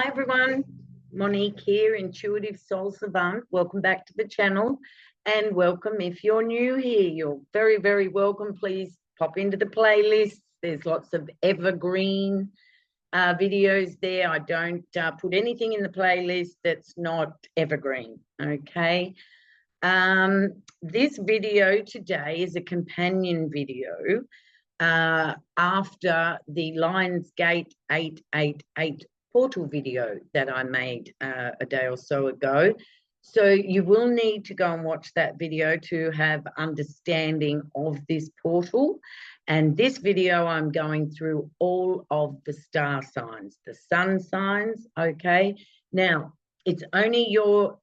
Hi everyone, Monique here, Intuitive Soul Savant. Welcome back to the channel and welcome if you're new here. You're very, very welcome. Please pop into the playlist. There's lots of evergreen videos there. I don't put anything in the playlist that's not evergreen, okay? This video today is a companion video after the LIONSGATE 888 portal video that I made a day or so ago. So you will need to go and watch that video to have understanding of this portal. And this video, I'm going through all of the star signs, the sun signs, okay? Now, it's only your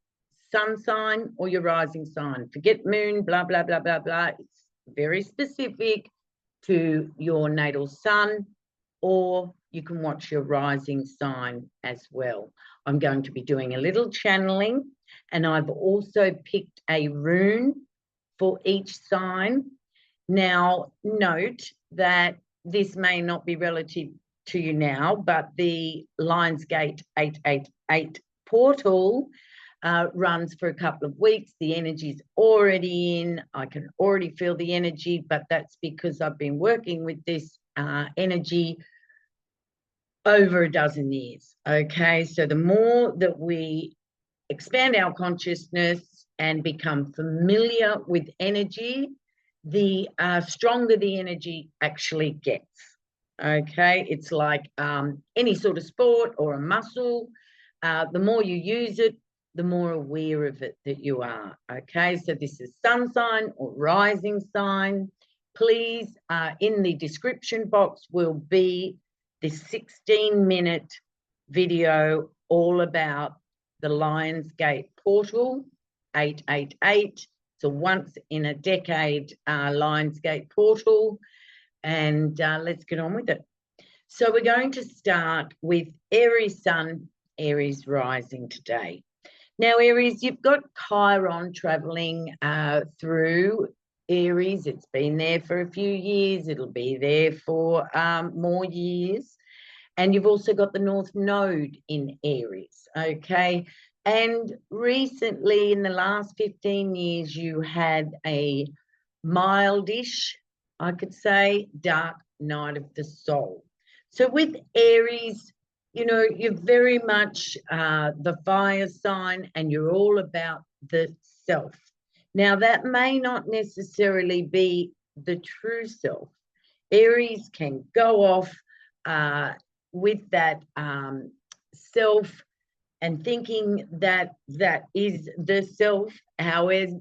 sun sign or your rising sign. Forget moon, blah, blah, blah, blah, blah. It's very specific to your natal sun, or you can watch your rising sign as well. I'm going to be doing a little channeling, and I've also picked a rune for each sign. Now, note that this may not be relative to you now, but the LIONSGATE 888 portal runs for a couple of weeks. The energy's already in. I can already feel the energy, but that's because I've been working with this energy over a dozen years, okay? So the more that we expand our consciousness and become familiar with energy, the stronger the energy actually gets, okay? It's like any sort of sport or a muscle. The more you use it, the more aware of it that you are, okay? So this is sun sign or rising sign. Please, in the description box will be this 16-minute video all about the LIONSGATE portal 888. It's a once in a decade LIONSGATE portal, and let's get on with it. So we're going to start with Aries sun, Aries rising today. Now, Aries, you've got Chiron traveling through Aries. It's been there for a few years. It'll be there for more years. And you've also got the North Node in Aries, okay? And recently, in the last 15 years, you had a mildish, I could say, dark night of the soul. So with Aries, you know, you're very much the fire sign, and you're all about the self. Now, that may not necessarily be the true self. Aries can go off with that self and thinking that that is the self. However,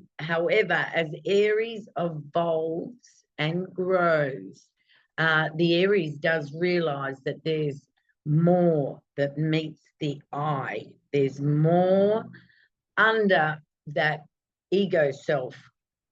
as Aries evolves and grows, the Aries does realize that there's more that meets the eye. There's more under that ego self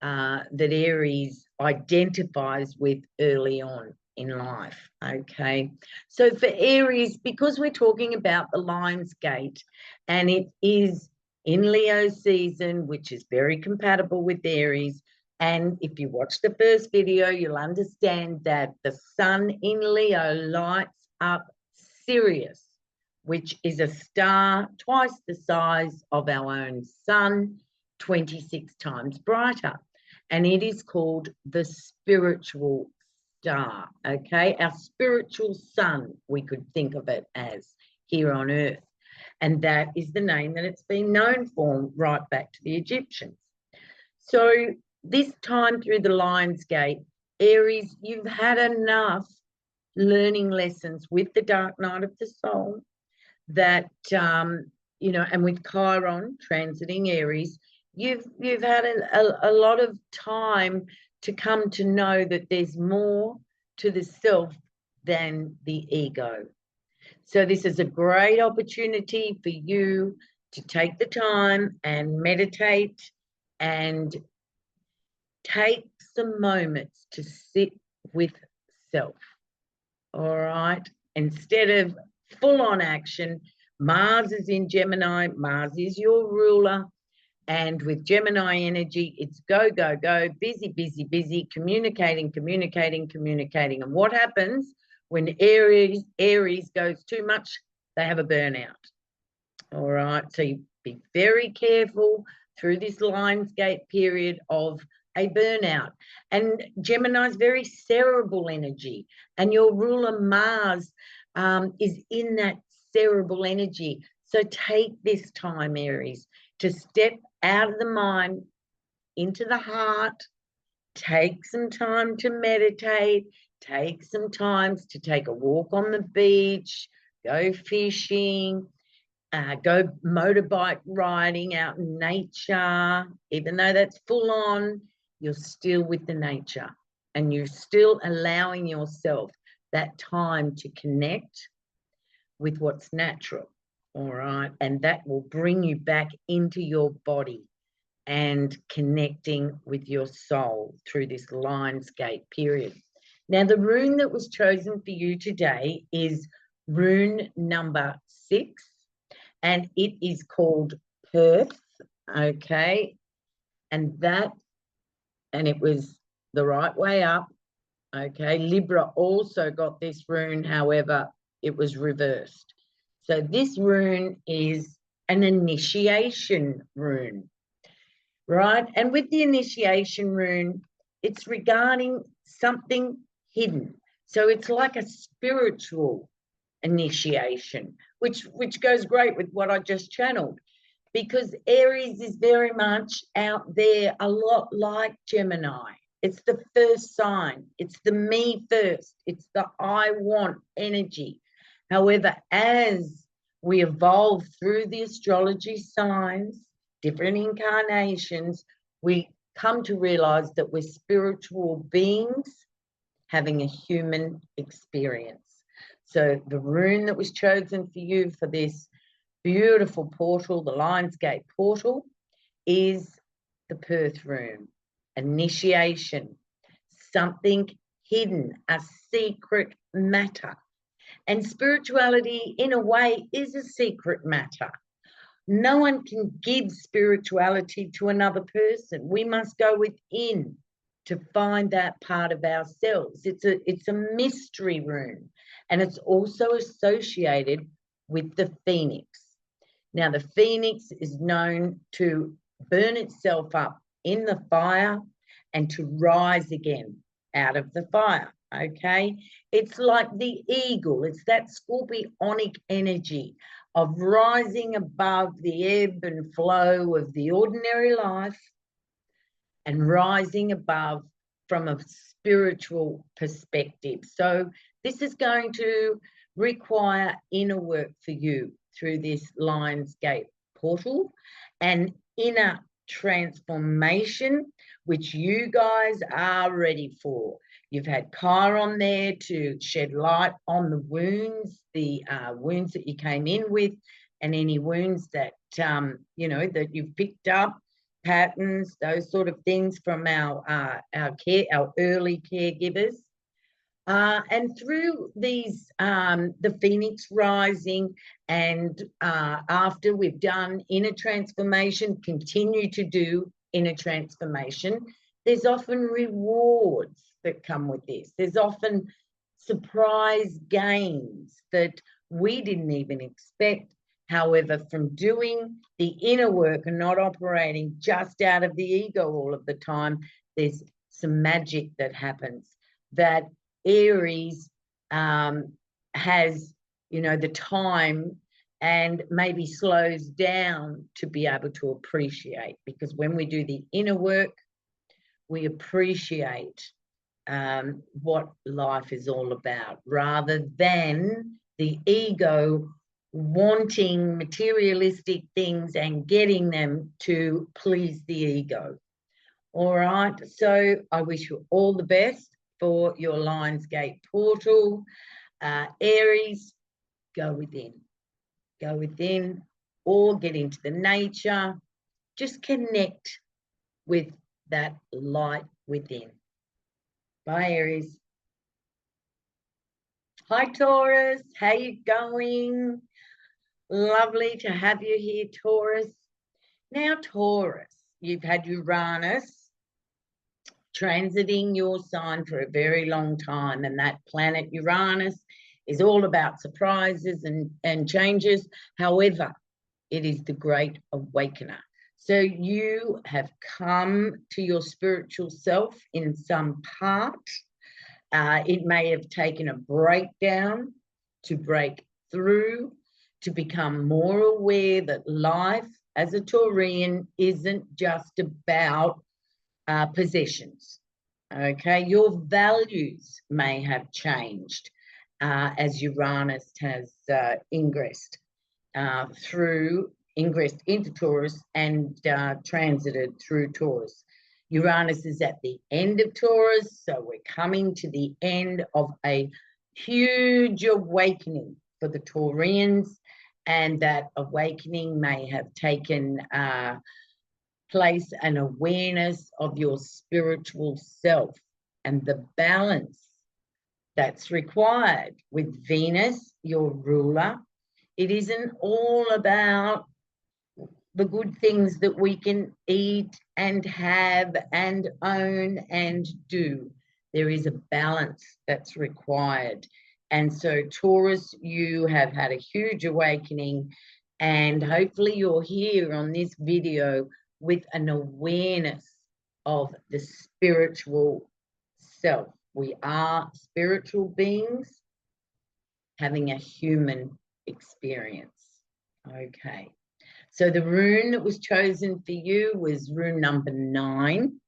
that Aries identifies with early on in life, okay? So for Aries, because we're talking about the LIONSGATE, and it is in Leo season, which is very compatible with Aries, and if you watch the first video, you'll understand that the sun in Leo lights up Sirius, which is a star twice the size of our own sun, 26 times brighter. And it is called the spiritual star, okay? Our spiritual sun, we could think of it as here on Earth. And that is the name that it's been known for right back to the Egyptians. So this time through the LIONSGATE, Aries, you've had enough learning lessons with the dark night of the soul that, you know, and with Chiron transiting Aries, you've had a lot of time to come to know that there's more to the self than the ego. So this is a great opportunity for you to take the time and meditate and take some moments to sit with self, all right? Instead of full-on action, Mars is in Gemini. Mars is your ruler. And with Gemini energy, it's go, go, go, busy, busy, busy, communicating, communicating, communicating. And what happens when Aries goes too much? They have a burnout, All right, so you be very careful through this Lionsgate period of a burnout. And Gemini is very cerebral energy, and your ruler Mars is in that cerebral energy. So take this time, Aries, to step out of the mind into the heart. Take some time to meditate. Take some time to take a walk on the beach, go fishing, go motorbike riding out in nature. Even though that's full on, you're still with the nature, and you're still allowing yourself that time to connect with what's natural. All right, and that will bring you back into your body and connecting with your soul through this Lionsgate period. Now, the rune that was chosen for you today is rune number 6, and it is called Perth, okay? And it was the right way up, okay? Libra also got this rune, however, it was reversed. So this rune is an initiation rune, right? And with the initiation rune, it's regarding something hidden. So it's like a spiritual initiation, which goes great with what I just channeled, because Aries is very much out there, a lot like Gemini. It's the first sign. It's the me first. It's the I want energy. However, as we evolve through the astrology signs, different incarnations, we come to realize that we're spiritual beings having a human experience. So the rune that was chosen for you for this beautiful portal, the Lionsgate portal, is the Perth rune. Initiation, something hidden, a secret matter. And spirituality, in a way, is a secret matter. No one can give spirituality to another person. We must go within to find that part of ourselves. It's a mystery rune, and it's also associated with the phoenix. Now, the phoenix is known to burn itself up in the fire and to rise again out of the fire, okay? It's like the eagle. It's that scorpionic energy of rising above the ebb and flow of the ordinary life and rising above from a spiritual perspective. So this is going to require inner work for you through this Lionsgate portal, and inner transformation, which you guys are ready for. You've had Chiron there to shed light on the wounds that you came in with, and any wounds that, that you've picked up, patterns, those sort of things from our early caregivers. And through these, the phoenix rising, and after we've done inner transformation, continue to do inner transformation, there's often rewards that come with this. There's often surprise gains that we didn't even expect. However, from doing the inner work and not operating just out of the ego all of the time, there's some magic that happens that Aries has, the time and maybe slows down to be able to appreciate. Because when we do the inner work, we appreciate what life is all about, rather than the ego wanting materialistic things and getting them to please the ego. All right, so I wish you all the best for your Lionsgate portal. Aries, go within, or get into the nature. Just connect with that light within. Bye, Aries. Hi, Taurus. How you going? Lovely to have you here, Taurus. Now, Taurus, you've had Uranus transiting your sign for a very long time, and that planet Uranus is all about surprises and changes. However, It is the great awakener. So you have come to your spiritual self in some part. It may have taken a breakdown to break through, to become more aware that life as a Taurian isn't just about possessions. Okay, your values may have changed as Uranus has ingressed into Taurus and transited through Taurus. Uranus is at the end of Taurus, so we're coming to the end of a huge awakening for the Taurians, and that awakening may have taken place, an awareness of your spiritual self and the balance that's required with Venus, your ruler. It isn't all about the good things that we can eat and have and own and do. There is a balance that's required. And so Taurus, you have had a huge awakening, and hopefully you're here on this video with an awareness of the spiritual self. We are spiritual beings having a human experience. Okay. So the rune that was chosen for you was rune number 9,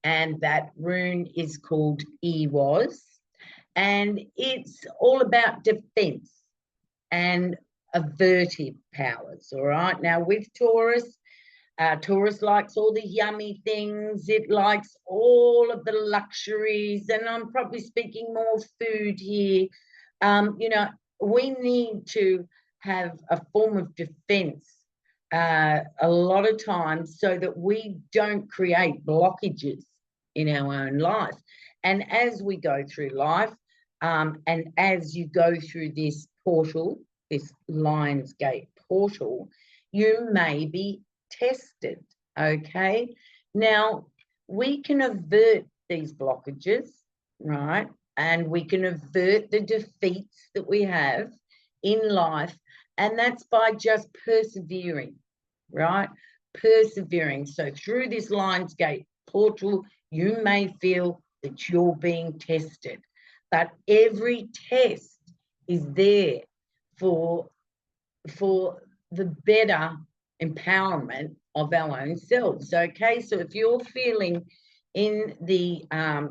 and that rune is called Ewas, and it's all about defense and avertive powers. All right. Now with Taurus, Taurus likes all the yummy things. It likes all of the luxuries, and I'm probably speaking more food here. You know, we need to have a form of defense a lot of times so that we don't create blockages in our own life. And as we go through life, and as you go through this portal, this LIONSGATE portal, you may be tested. Okay, now we can avert these blockages, right? And we can avert the defeats that we have in life, and that's by just persevering, right? Persevering. So through this LIONSGATE portal, you may feel that you're being tested, but every test is there for the better empowerment of our own selves. Okay, so if you're feeling in the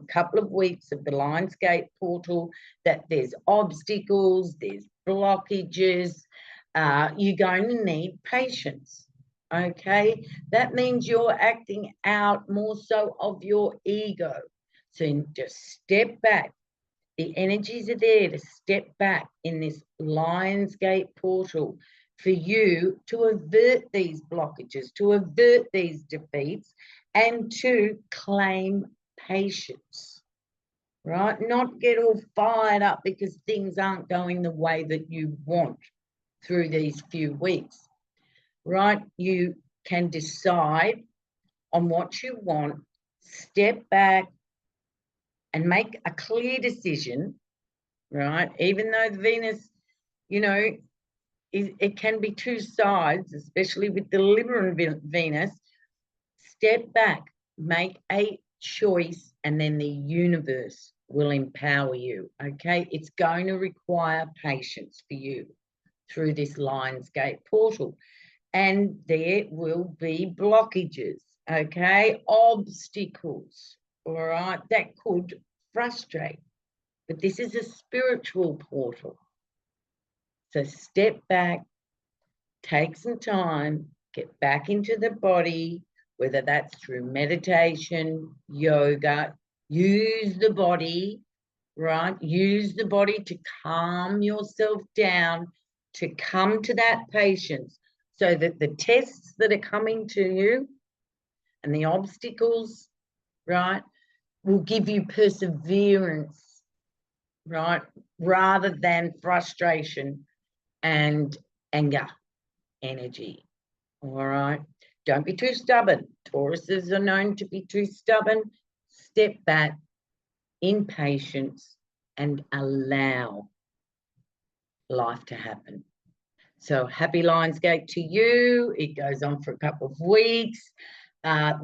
couple of weeks of the LIONSGATE portal that there's obstacles, there's blockages, you're going to need patience. Okay, that means you're acting out more so of your ego. So just step back. The energies are there to step back in this LIONSGATE portal for you to avert these blockages, to avert these defeats, and to claim patience, right? Not get all fired up because things aren't going the way that you want through these few weeks, right? You can decide on what you want, step back, and make a clear decision, right? Even though the Venus, you know, it can be two sides, especially with the Libra and Venus. Step back, make a choice, and then the universe will empower you, okay? It's going to require patience for you through this LIONSGATE portal. And there will be blockages, okay? Obstacles, all right, that could frustrate. But this is a spiritual portal. So step back, take some time, get back into the body, whether that's through meditation, yoga. Use the body, right? Use the body to calm yourself down, to come to that patience, so that the tests that are coming to you and the obstacles, right, will give you perseverance, right, rather than frustration and anger energy. All right, don't be too stubborn. Tauruses are known to be too stubborn. Step back in patience and allow life to happen. So happy LIONSGATE to you. It goes on for a couple of weeks.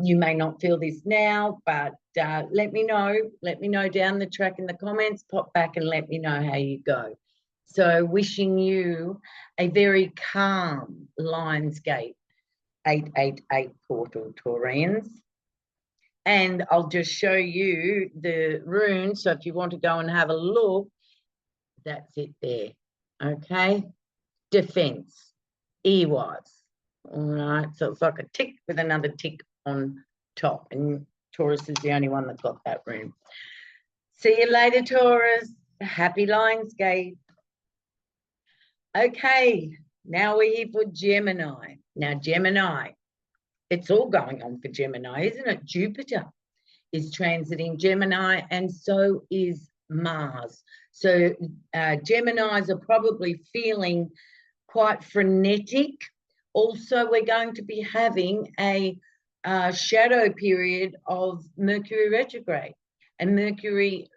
You may not feel this now, but let me know. Let me know down the track in the comments. Pop back and let me know how you go. So wishing you a very calm LIONSGATE 888 portal, Taurians. And I'll just show you the runes. So if you want to go and have a look, that's it there. Okay. Defense, EYs. All right. So it's like a tick with another tick on top. And Taurus is the only one that got that rune. See you later, Taurus. Happy LIONSGATE. Okay. Now we're here for Gemini. Now, Gemini, it's all going on for Gemini, isn't it? Jupiter is transiting Gemini, and so is Mars. So Geminis are probably feeling quite frenetic. Also, we're going to be having a shadow period of Mercury retrograde, and Mercury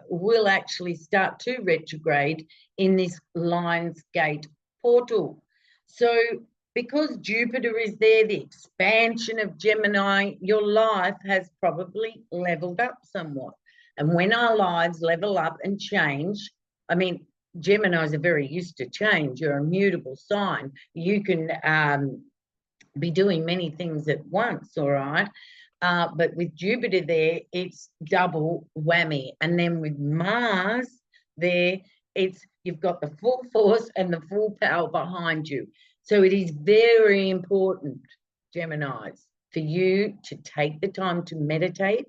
will actually start to retrograde in this LIONSGATE portal. So because Jupiter is there, the expansion of Gemini, your life has probably leveled up somewhat. And when our lives level up and change, I mean, Geminis are very used to change. You're a mutable sign. You can be doing many things at once, all right? But with Jupiter there, it's double whammy. And then with Mars there, you've got the full force and the full power behind you. So it is very important, Geminis, for you to take the time to meditate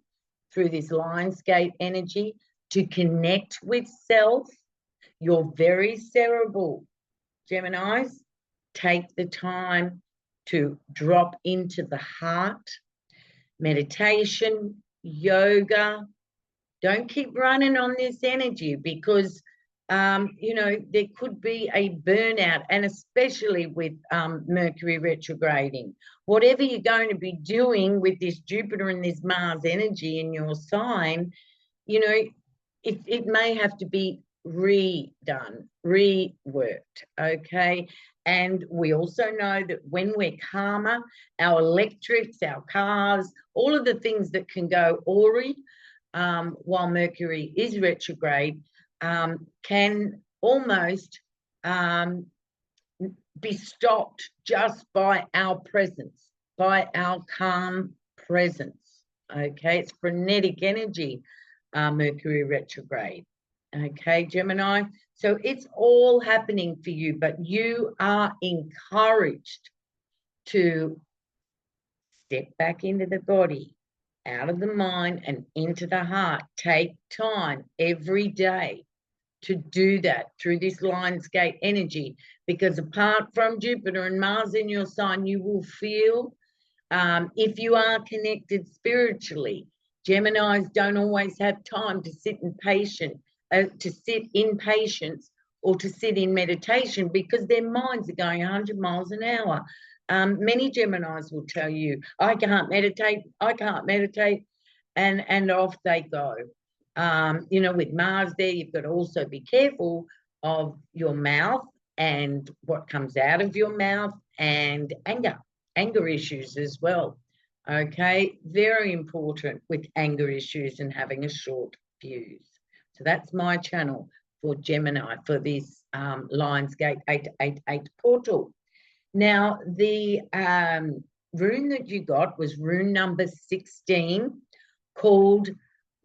through this LIONSGATE energy, to connect with self. You're very cerebral, Geminis. Take the time to drop into the heart. Meditation, yoga. Don't keep running on this energy, because you know, there could be a burnout, and especially with Mercury retrograding. Whatever you're going to be doing with this Jupiter and this Mars energy in your sign, you know, it may have to be redone, reworked, okay? And we also know that when we're calmer, our electrics, our cars, all of the things that can go awry while Mercury is retrograde, can almost be stopped just by our presence, by our calm presence. Okay, it's frenetic energy, Mercury retrograde. Okay, Gemini. So it's all happening for you, but you are encouraged to step back into the body, out of the mind and into the heart. Take time every day to do that through this LIONSGATE energy, because apart from Jupiter and Mars in your sign, you will feel, if you are connected spiritually, Geminis don't always have time to sit in patience or to sit in meditation, because their minds are going 100 miles an hour. Many Geminis will tell you, I can't meditate, and off they go. You know, with Mars there, you've got to also be careful of your mouth and what comes out of your mouth, and anger issues as well. Okay, very important with anger issues and having a short fuse. So that's my channel for Gemini for this LIONSGATE 888 portal. Now, the rune that you got was rune number 16, called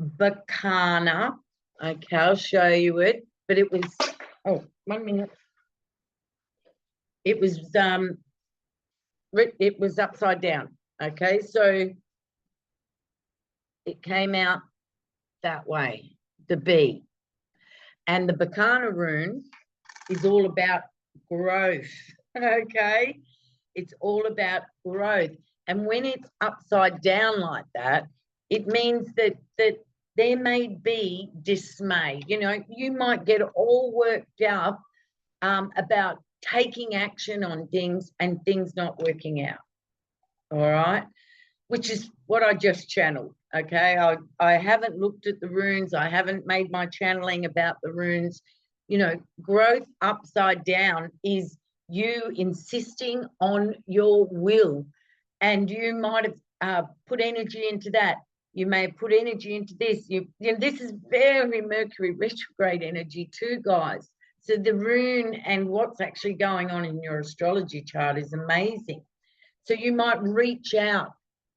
Bacana. Okay, I'll show you it. But it was, oh, 1 minute. It was upside down. Okay, so it came out that way, the B. And the Bacana rune is all about growth. Okay, it's all about growth. And when it's upside down like that, it means that there may be dismay. You know, you might get all worked up about taking action on things and things not working out. All right, which is what I just channeled. Okay, I haven't looked at the runes. I haven't made my channeling about the runes. You know, growth upside down is you insisting on your will, and you might have put energy into that. You may have put energy into this. This is very Mercury retrograde energy too, guys. So the rune and what's actually going on in your astrology chart is amazing. So you might reach out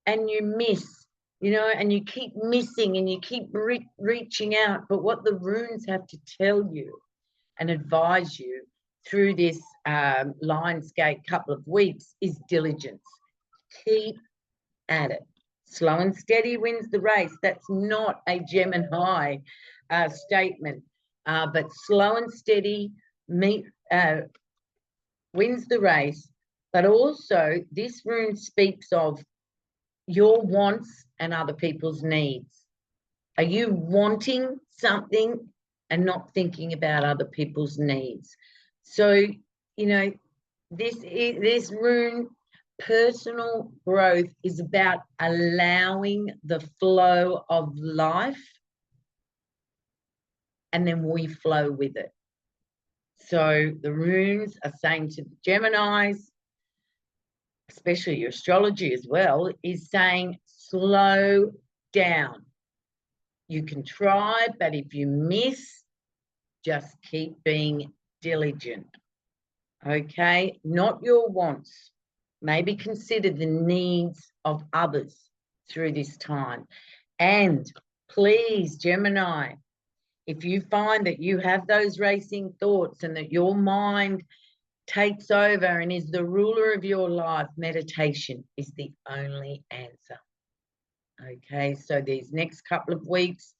and you miss, and you keep missing and you keep reaching out. But what the runes have to tell you and advise you through this LIONSGATE couple of weeks is diligence. Keep at it. Slow and steady wins the race. That's not a Gemini statement, but slow and steady wins the race. But also, this rune speaks of your wants and other people's needs. Are you wanting something and not thinking about other people's needs? So, this rune, personal growth, is about allowing the flow of life, and then we flow with it. So the runes are saying to the Geminis, especially your astrology as well, is saying slow down. You can try, but if you miss, just keep being diligent. Okay? Not your wants. Maybe consider the needs of others through this time. And please, Gemini, if you find that you have those racing thoughts and that your mind takes over and is the ruler of your life, meditation is the only answer. Okay, so these next couple of weeks,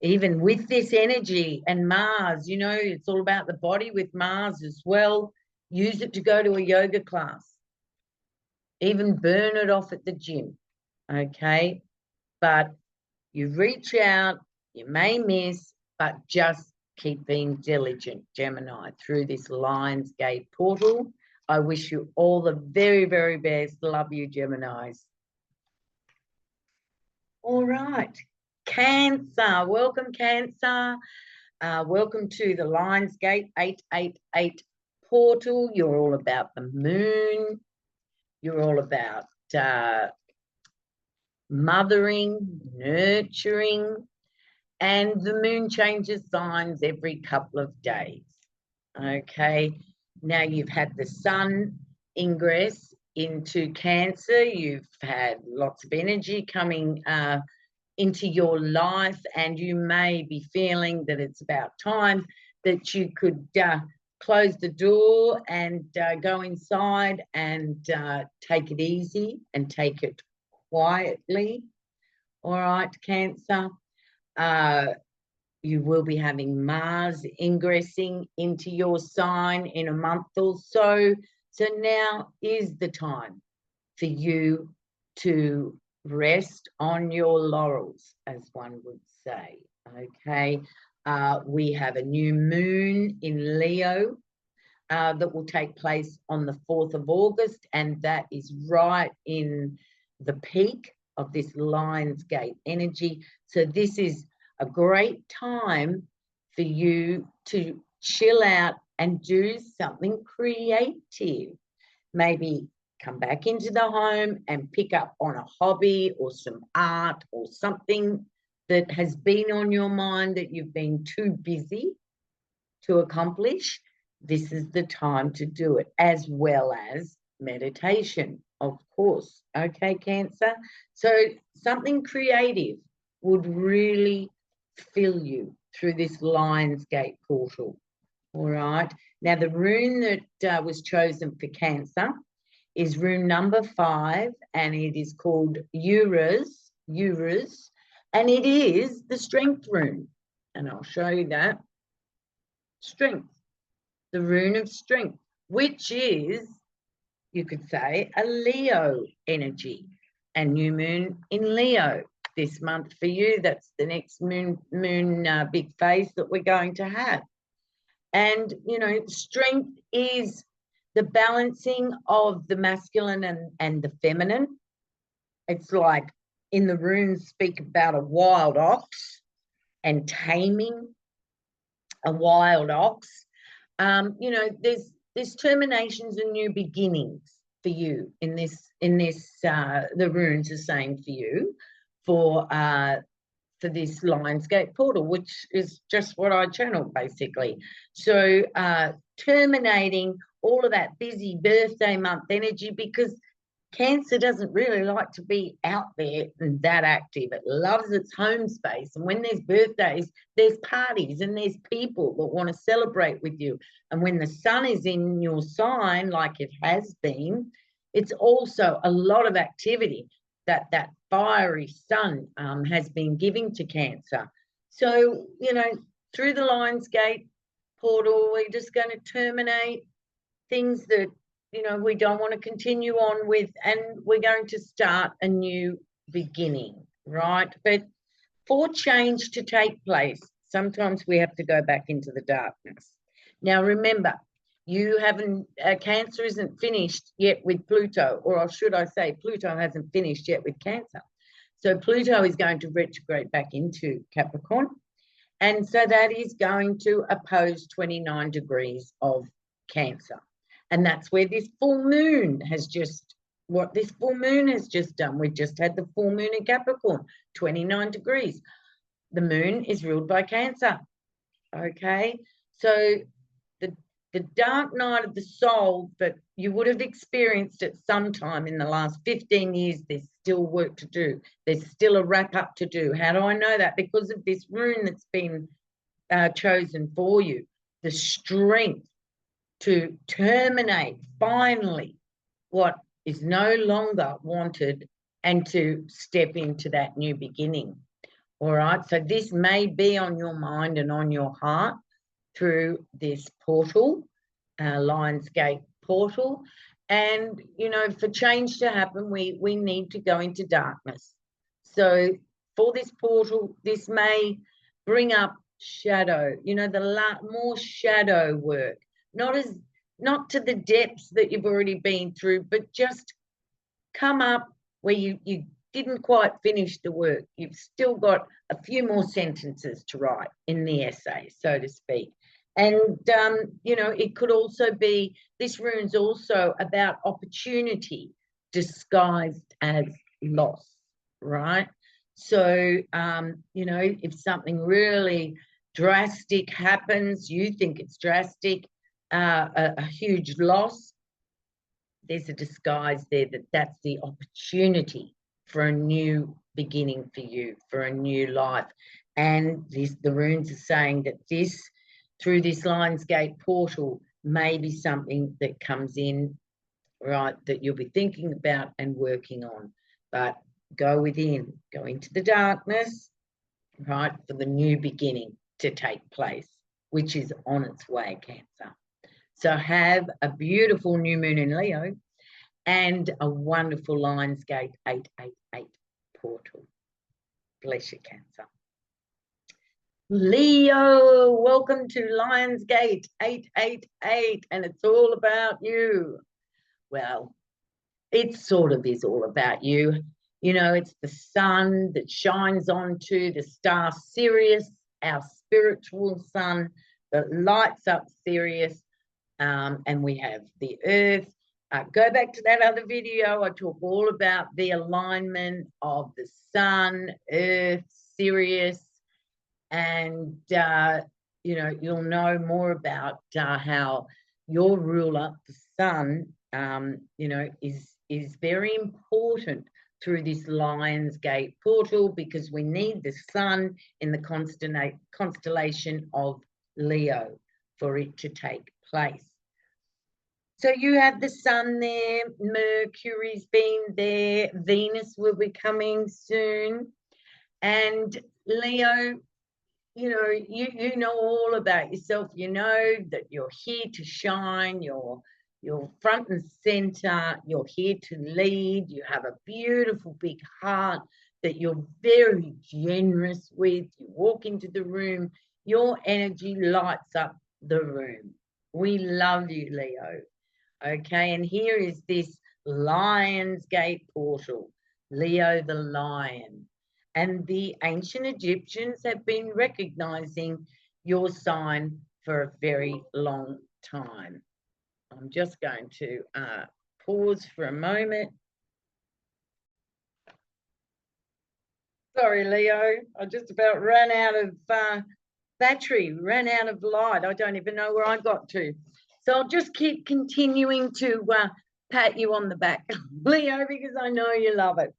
even with this energy and Mars, it's all about the body with Mars as well. Use it to go to a yoga class. Even burn it off at the gym. Okay, but you reach out, you may miss, but just keep being diligent, Gemini, through this LIONSGATE portal. I wish you all the very, very best. Love you, Geminis. All right. Cancer. Welcome, Cancer. Welcome to the LIONSGATE 888 portal. You're all about the moon. You're all about mothering, nurturing, and the moon changes signs every couple of days. Okay, now you've had the sun ingress into Cancer. You've had lots of energy coming into your life, and you may be feeling that it's about time that you could close the door and go inside and take it easy and take it quietly. All right, Cancer. You will be having Mars ingressing into your sign in a month or so. So now is the time for you to rest on your laurels, as one would say. Okay. We have a new moon in Leo that will take place on the 4th of August, and that is right in the peak of this LIONSGATE energy. So this is a great time for you to chill out and do something creative. Maybe come back into the home and pick up on a hobby or some art or something that has been on your mind that you've been too busy to accomplish. This is the time to do it, as well as meditation, of course. Okay, Cancer? So something creative would really fill you through this LIONSGATE portal. All right. Now, the rune that was chosen for Cancer is rune number 5, and it is called Uranus, and it is the strength rune. And I'll show you that. Strength, the rune of strength, which is, you could say, a Leo energy, and new moon in Leo this month for you. That's the next moon big phase that we're going to have. And, strength is the balancing of the masculine and the feminine. It's like in the runes speak about a wild ox and taming a wild ox. There's there's terminations and new beginnings for you in this the runes are saying for you for this LIONSGATE portal, which is just what I channeled basically. So terminating all of that busy birthday month energy, because Cancer doesn't really like to be out there and that active. It loves its home space. And when there's birthdays, there's parties and there's people that want to celebrate with you. And when the sun is in your sign, like it has been, it's also a lot of activity that fiery sun has been giving to Cancer. So, you know, through the LIONSGATE portal, we're just going to terminate things that, you know, we don't want to continue on with, and we're going to start a new beginning, right? But for change to take place, sometimes we have to go back into the darkness. Now, remember, you haven't, Cancer isn't finished yet with Pluto, or should I say Pluto hasn't finished yet with Cancer. So Pluto is going to retrograde back into Capricorn. And so that is going to oppose 29 degrees of Cancer. And that's where this full moon has just, what this full moon has just done. We just had the full moon in Capricorn, 29 degrees. The moon is ruled by Cancer, okay? So the dark night of the soul that you would have experienced at some time in the last 15 years, there's still work to do. There's still a wrap-up to do. How do I know that? Because of this rune that's been chosen for you, the strength to terminate finally what is no longer wanted and to step into that new beginning. All right, so this may be on your mind and on your heart through this portal, LIONSGATE portal. And, you know, for change to happen, we need to go into darkness. So for this portal, this may bring up shadow, you know, more shadow work. Not to the depths that you've already been through, but just come up where you didn't quite finish the work. You've still got a few more sentences to write in the essay, so to speak. And, you know, it could also be, this rune's also about opportunity disguised as loss, right? So, you know, if something really drastic happens, you think it's drastic, a huge loss, there's a disguise there that's the opportunity for a new beginning for you, for a new life. And the runes are saying that through this LIONSGATE portal may be something that comes in, right, that you'll be thinking about and working on. But go within, go into the darkness, right, for the new beginning to take place, which is on its way, Cancer. So have a beautiful new moon in Leo and a wonderful LIONSGATE 888 portal. Bless you, Cancer. Leo, welcome to LIONSGATE 888, and it's all about you. Well, it sort of is all about you. You know, it's the sun that shines onto the star Sirius, our spiritual sun that lights up Sirius. And we have the earth. Go back to that other video. I talk all about the alignment of the sun, earth, Sirius, and you know, you'll know more about how your ruler, the sun, you know, is very important through this LIONSGATE portal, because we need the sun in the constellation of Leo for it to take place. So you have the sun there, Mercury's been there, Venus will be coming soon, and Leo, you know, you know all about yourself. You know that you're here to shine, you're front and center, you're here to lead, you have a beautiful big heart that you're very generous with. You walk into the room, your energy lights up the room. We love you, Leo. Okay, and here is this LIONSGATE portal, Leo the lion. And the ancient Egyptians have been recognizing your sign for a very long time. I'm just going to pause for a moment. Sorry, Leo, I just about ran out of battery, ran out of light. I don't even know where I got to. So I'll just keep continuing to pat you on the back, Leo, because I know you love it.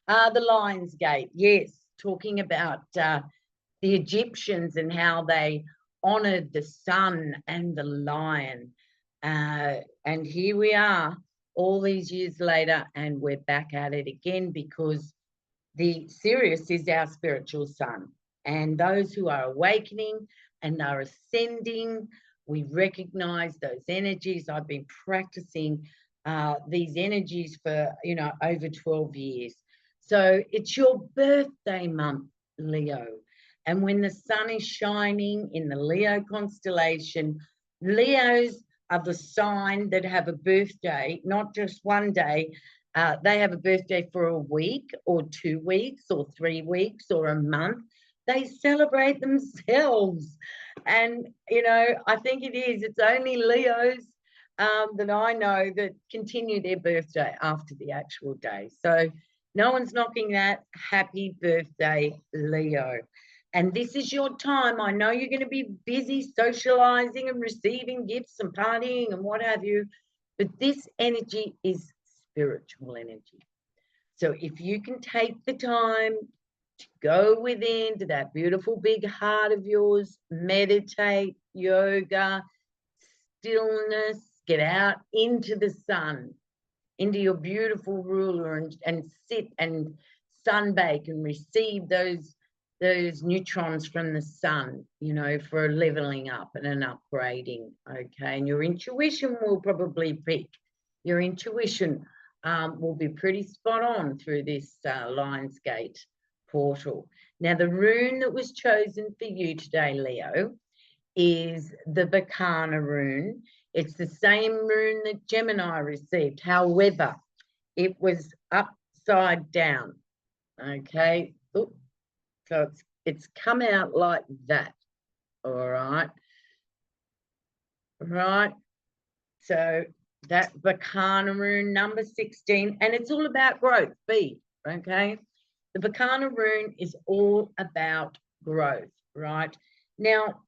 The LIONSGATE, yes, talking about the Egyptians and how they honored the sun and the lion. And here we are all these years later, and we're back at it again, because the Sirius is our spiritual sun, and those who are awakening and are ascending, we recognize those energies. I've been practicing these energies for, you know, over 12 years. So it's your birthday month, Leo. And when the sun is shining in the Leo constellation, Leos are the sign that have a birthday, not just one day. They have a birthday for a week or 2 weeks or 3 weeks or a month. They celebrate themselves. And, you know, I think it's only Leos that I know that continue their birthday after the actual day. So no one's knocking that. Happy birthday, Leo. And this is your time. I know you're going to be busy socializing and receiving gifts and partying and what have you, but this energy is spiritual energy. So if you can take the time to go within to that beautiful big heart of yours, meditate, yoga, stillness, get out into the sun, into your beautiful ruler, and sit and sunbake and receive those neutrons from the sun, you know, for a leveling up and an upgrading. Okay, and your intuition will probably peak. Your intuition will be pretty spot on through this LIONSGATE portal. Now, the rune that was chosen for you today, Leo, is the Bacana rune. It's the same rune that Gemini received. However, it was upside down. Okay. Oops. So it's come out like that. All right. Right. So that Bacana rune, number 16, and it's all about growth, B. Okay. The Bacana rune is all about growth, right? Now,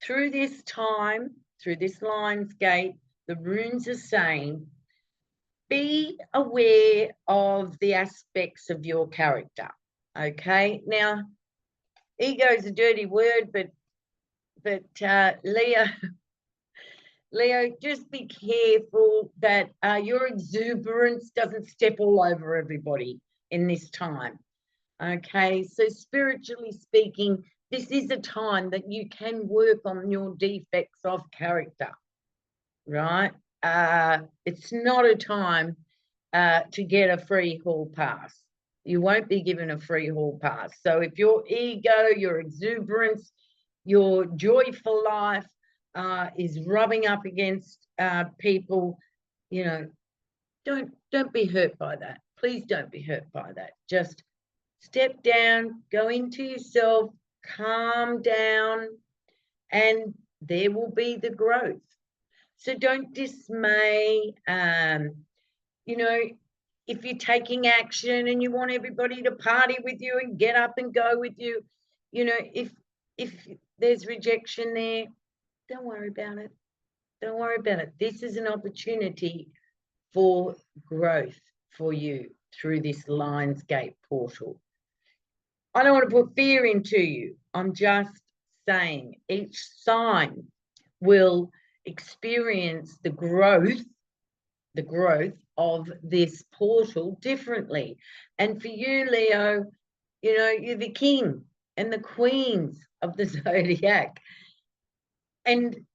through this time, through this LIONSGATE, the runes are saying, be aware of the aspects of your character. Okay. Now, ego is a dirty word, but Leo, just be careful that your exuberance doesn't step all over everybody in this time. Okay. So spiritually speaking, this is a time that you can work on your defects of character, right? It's not a time to get a free hall pass. You won't be given a free hall pass. So if your ego, your exuberance, your joy for life is rubbing up against people, you know, don't be hurt by that. Please don't be hurt by that. Just step down, go into yourself, calm down, and there will be the growth. So don't dismay. You know, if you're taking action and you want everybody to party with you and get up and go with you, you know, if there's rejection there, don't worry about it. Don't worry about it. This is an opportunity for growth for you through this LIONSGATE portal. I don't want to put fear into you. I'm just saying each sign will experience the growth of this portal differently. And for you, Leo, you know, you're the king and the queens of the zodiac. And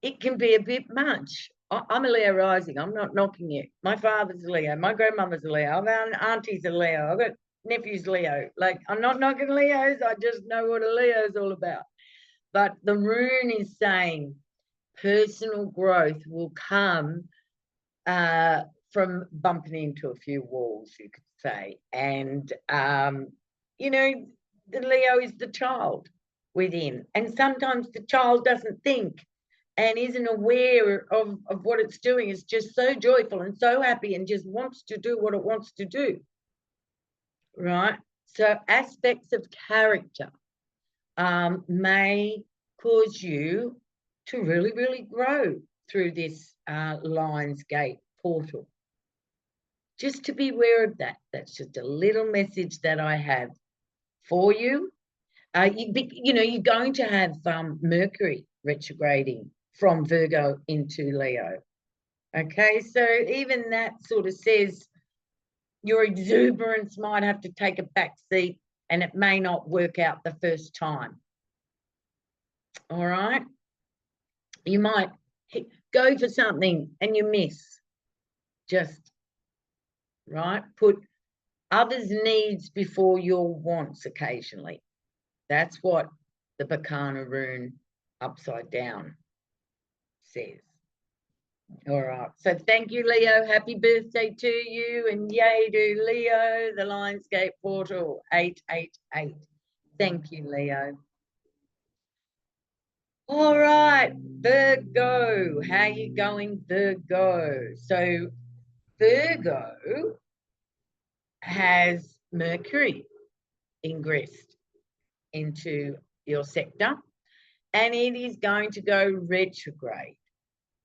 it can be a bit much. I'm a Leo rising. I'm not knocking it. My father's a Leo. My grandmother's a Leo. I've got aunties a Leo. I've got nephews Leo. Like, I'm not knocking Leos. I just know what a Leo is all about. But the rune is saying personal growth will come from bumping into a few walls, you could say. And, you know, the Leo is the child within. And sometimes the child doesn't think and isn't aware of what it's doing. It's just so joyful and so happy and just wants to do what it wants to do, right? So aspects of character may cause you to really, really grow through this LIONSGATE portal. Just to be aware of that. That's just a little message that I have for you. You know, you're going to have Mercury retrograding from Virgo into Leo. Okay, so even that sort of says your exuberance might have to take a back seat, and it may not work out the first time. All right, you might go for something and you miss. Just right, put others' needs before your wants occasionally. That's what the Bacana rune upside down says. All right, so thank you, Leo. Happy birthday to you, and yay to Leo, the LIONSGATE portal 888. Thank you, Leo. All right, Virgo, how you going, Virgo? So Virgo has Mercury ingressed into your sector, and it is going to go retrograde.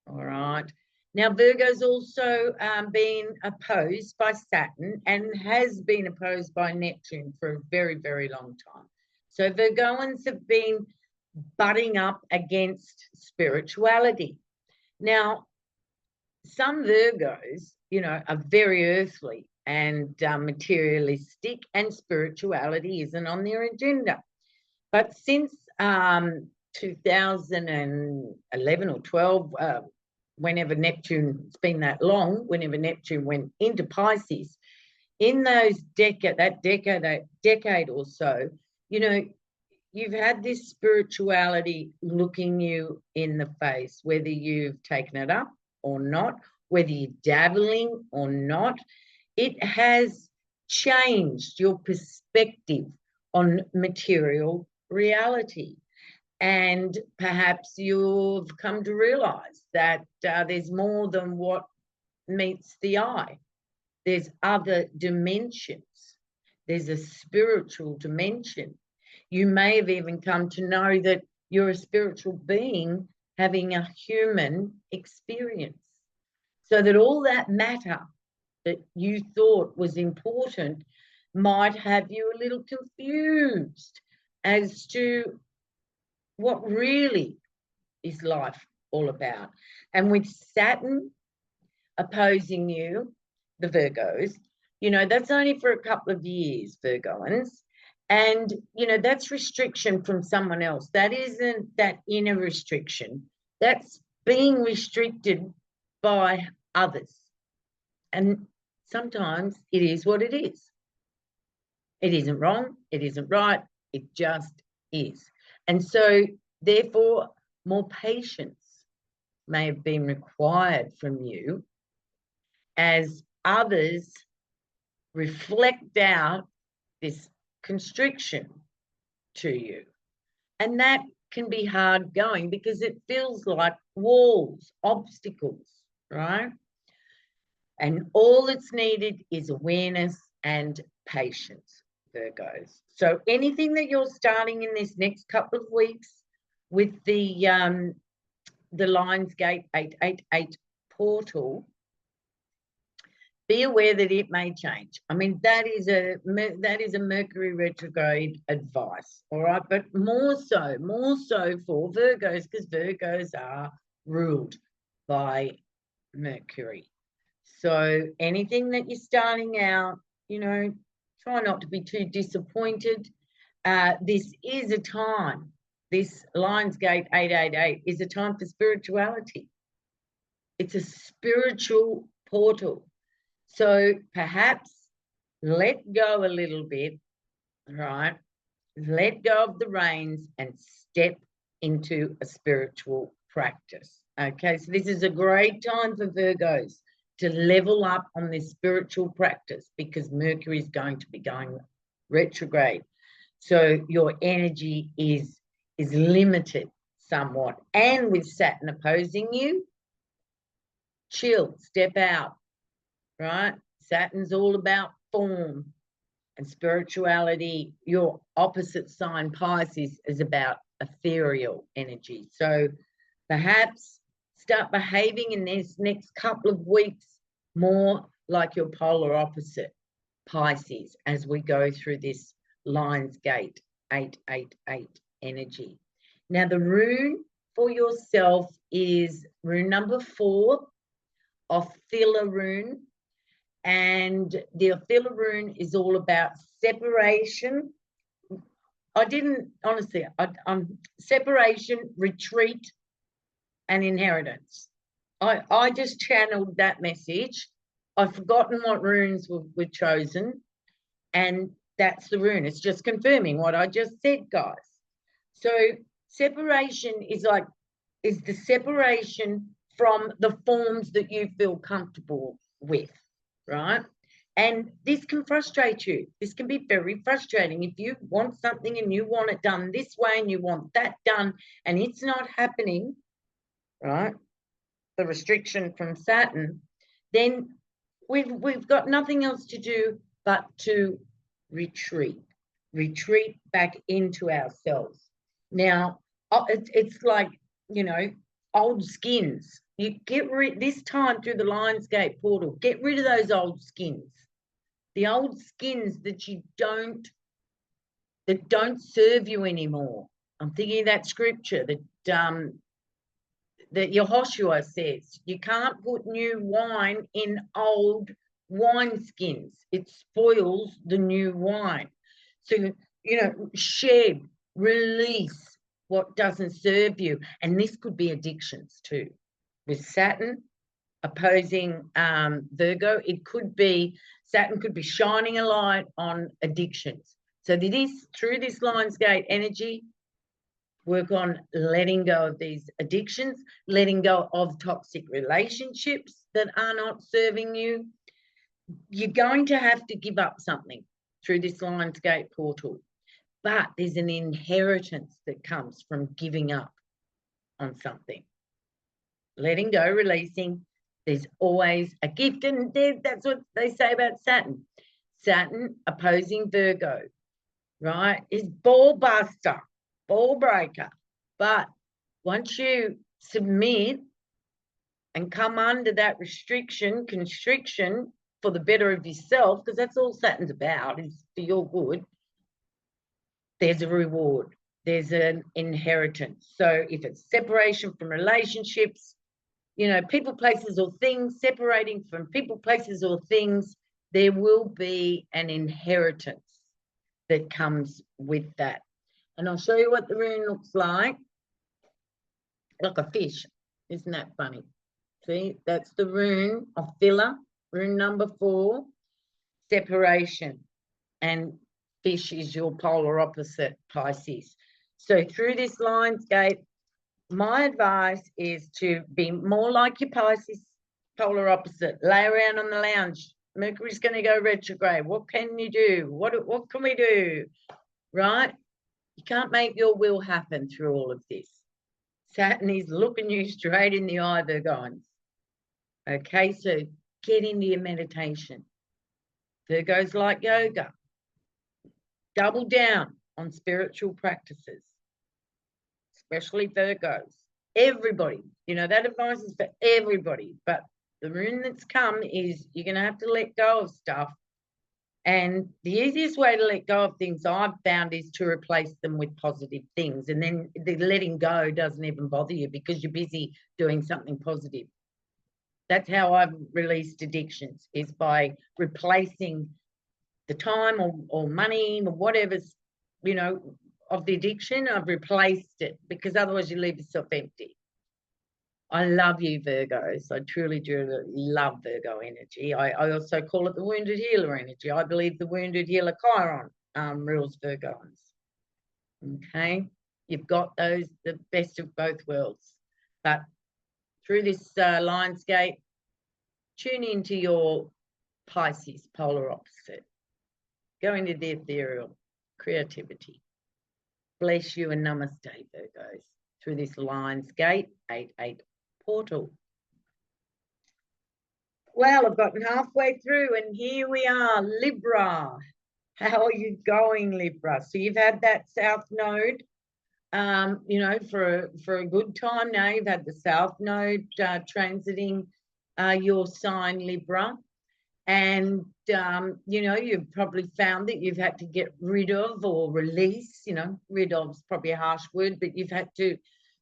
All right. Now, Virgo's also been opposed by Saturn and has been opposed by Neptune for a very, very long time. So Virgoans have been butting up against spirituality. Now, some Virgos, you know, are very earthly and materialistic, and spirituality isn't on their agenda. But since 2011 or 12, whenever Neptune, it's been that long, whenever Neptune went into Pisces, in those decade or so, you know, you've had this spirituality looking you in the face, whether you've taken it up or not, whether you're dabbling or not. It has changed your perspective on material reality. And perhaps you've come to realize that there's more than what meets the eye. There's other dimensions. There's a spiritual dimension. You may have even come to know that you're a spiritual being having a human experience. So that all that matter that you thought was important might have you a little confused as to what really is life all about. And with Saturn opposing you, the Virgos, you know, that's only for a couple of years, Virgoans. And, you know, that's restriction from someone else. That isn't that inner restriction. That's being restricted by others. And sometimes it is what it is. It isn't wrong. It isn't right. It just is. And so, therefore, more patience may have been required from you as others reflect out this constriction to you. And that can be hard going because it feels like walls, obstacles, right? And all that's needed is awareness and patience, Virgos. So anything that you're starting in this next couple of weeks with the LIONSGATE 888 portal, be aware that it may change. I mean, that is a Mercury retrograde advice, all right? But more so for Virgos, because Virgos are ruled by Mercury. So anything that you're starting out, you know, try not to be too disappointed. This is a time, this LIONSGATE 888 is a time for spirituality. It's a spiritual portal. So perhaps let go a little bit, right? Let go of the reins and step into a spiritual practice. Okay, so this is a great time for Virgos to level up on this spiritual practice because Mercury is going to be going retrograde. So your energy is limited. somewhat. And with Saturn opposing you, chill, step out, right? Saturn's all about form and spirituality. Your opposite sign, Pisces, is about ethereal energy. So perhaps start behaving in this next couple of weeks more like your polar opposite, Pisces, as we go through this LIONSGATE 888 energy. Now, the rune for yourself is rune number 4, Ophila rune. And the Ophila rune is all about separation. Separation, retreat, and inheritance. I just channeled that message. I've forgotten what runes were chosen, and that's the rune. It's just confirming what I just said, guys. So separation is the separation from the forms that you feel comfortable with, right? And this can frustrate you. This can be very frustrating. If you want something and you want it done this way and you want that done and it's not happening, right? The restriction from Saturn, then we've got nothing else to do but to retreat back into ourselves. Now, it's like, you know, old skins. You get rid this time through the LIONSGATE portal. Get rid of those old skins, the old skins that don't serve you anymore. I'm thinking of that scripture that Yehoshua says, you can't put new wine in old wineskins. It spoils the new wine. So, you know, shed, release what doesn't serve you. And this could be addictions too. With Saturn opposing Virgo, Saturn could be shining a light on addictions. So through this LIONSGATE energy, work on letting go of these addictions, letting go of toxic relationships that are not serving you. You're going to have to give up something through this LIONSGATE portal, but there's an inheritance that comes from giving up on something. Letting go, releasing, there's always a gift, and that's what they say about Saturn. Saturn opposing Virgo, right, is ball buster, ball breaker. But once you submit and come under that constriction for the better of yourself, because that's all Saturn's about, is for your good, there's a reward, there's an inheritance. So if it's separation from relationships, you know, people, places, or things, separating from people, places, or things, there will be an inheritance that comes with that. And I'll show you what the rune looks like a fish. Isn't that funny? See, that's the rune of Ophila, rune number 4, separation. And fish is your polar opposite, Pisces. So through this LIONSGATE, my advice is to be more like your Pisces polar opposite. Lay around on the lounge. Mercury's going to go retrograde. What can you do? What can we do? Right? You can't make your will happen through all of this. Saturn is looking you straight in the eye, Virgons. Okay, so get into your meditation. Virgos like yoga. Double down on spiritual practices, especially Virgos. Everybody, you know, that advice is for everybody. But the rune that's come is you're going to have to let go of stuff. And the easiest way to let go of things I've found is to replace them with positive things. And then the letting go doesn't even bother you because you're busy doing something positive. That's how I've released addictions, is by replacing the time or money or whatever's, you know, of the addiction. I've replaced it, because otherwise you leave yourself empty. I love you, Virgos. I truly do love Virgo energy. I also call it the wounded healer energy. I believe the wounded healer Chiron rules Virgos. Okay, you've got the best of both worlds. But through this LIONSGATE, tune into your Pisces polar opposite. Go into the ethereal, creativity. Bless you and namaste, Virgos. through this LIONSGATE 8-8 portal. Well, I've gotten halfway through and here we are, Libra. How are you going, Libra? So you've had that South Node, you know, for a good time now. You've had the South Node transiting your sign, Libra. And, you know, you've probably found that you've had to get rid of or release, you know, rid of is probably a harsh word, but you've had to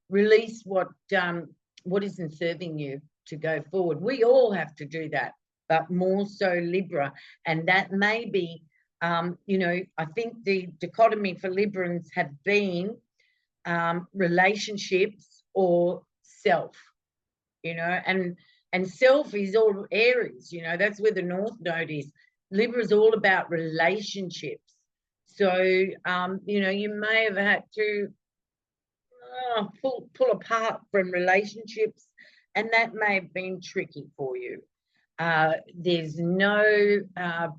release what isn't serving you to go forward. We all have to do that, but more so Libra. And that may be, you know, I think the dichotomy for Librans have been relationships or self, you know, and self is all Aries, you know, that's where the North Node is. Libra is all about relationships. So, you know, you may have had to pull apart from relationships, and that may have been tricky for you. There's no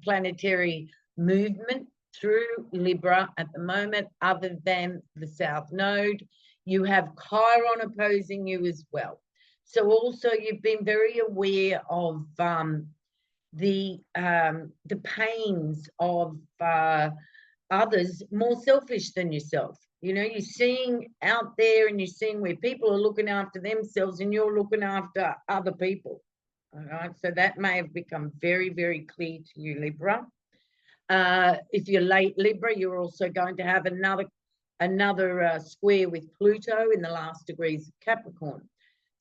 planetary movement through Libra at the moment other than the South Node. You have Chiron opposing you as well. So also you've been very aware of the pains of others more selfish than yourself. You know, you're seeing out there and you're seeing where people are looking after themselves and you're looking after other people. All right, so that may have become very, very clear to you, Libra. If you're late Libra, you're also going to have another square with Pluto in the last degrees of Capricorn.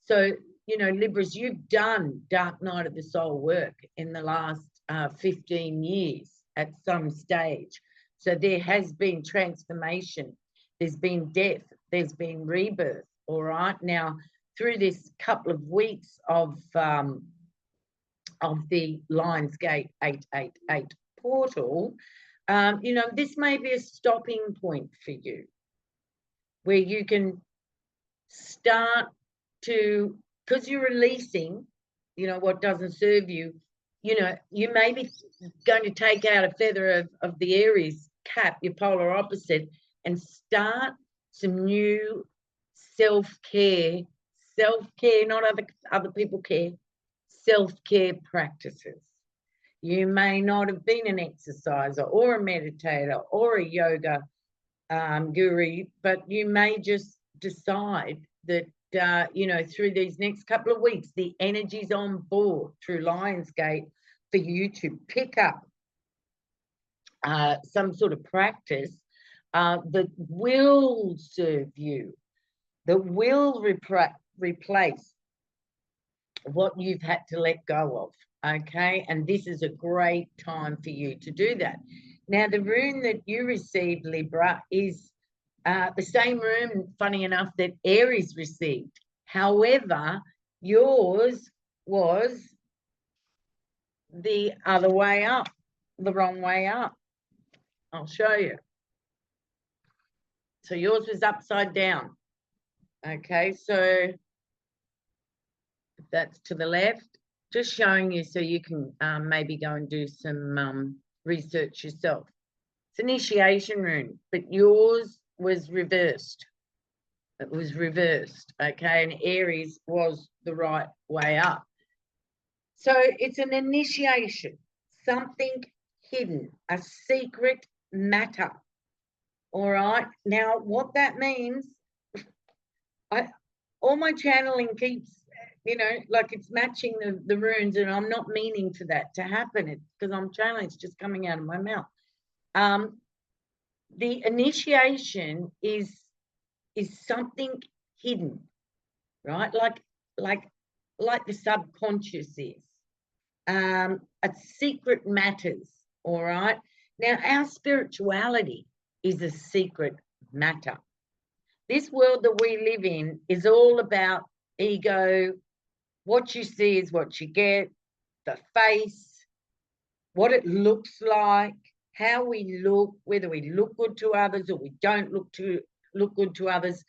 So, you know, Libras, you've done dark night of the soul work in the last 15 years at some stage. So there has been transformation. There's been death. There's been rebirth. All right. Now, through this couple of weeks of the LIONSGATE 888 portal, you know, this may be a stopping point for you where you can start to, because you're releasing, you know, what doesn't serve you. You know, you may be going to take out a feather of the Aries cap, your polar opposite, and start some new self-care, not other people care, self-care practices. You may not have been an exerciser or a meditator or a yoga guru, but you may just decide that, you know, through these next couple of weeks, the energy's on board through LIONSGATE for you to pick up some sort of practice that will serve you, that will replace what you've had to let go of, okay? And this is a great time for you to do that. Now, the rune that you received, Libra, is the same rune, funny enough, that Aries received. However, yours was the other way up, the wrong way up. I'll show you. So yours was upside down. Okay, so that's to the left. Just showing you so you can maybe go and do some research yourself. It's initiation rune, but yours was reversed. It was reversed, okay, and Aries was the right way up. So it's an initiation, something hidden, a secret matter. All right, now what that means, all my channeling keeps, you know, like it's matching the runes, and I'm not meaning for that to happen. It's because I'm channeling, it's just coming out of my mouth. The initiation is something hidden, right? Like the subconscious is. A secret matters, all right? Now, our spirituality is a secret matter. This world that we live in is all about ego. What you see is what you get, the face, what it looks like, how we look, whether we look good to others or we don't look good to others.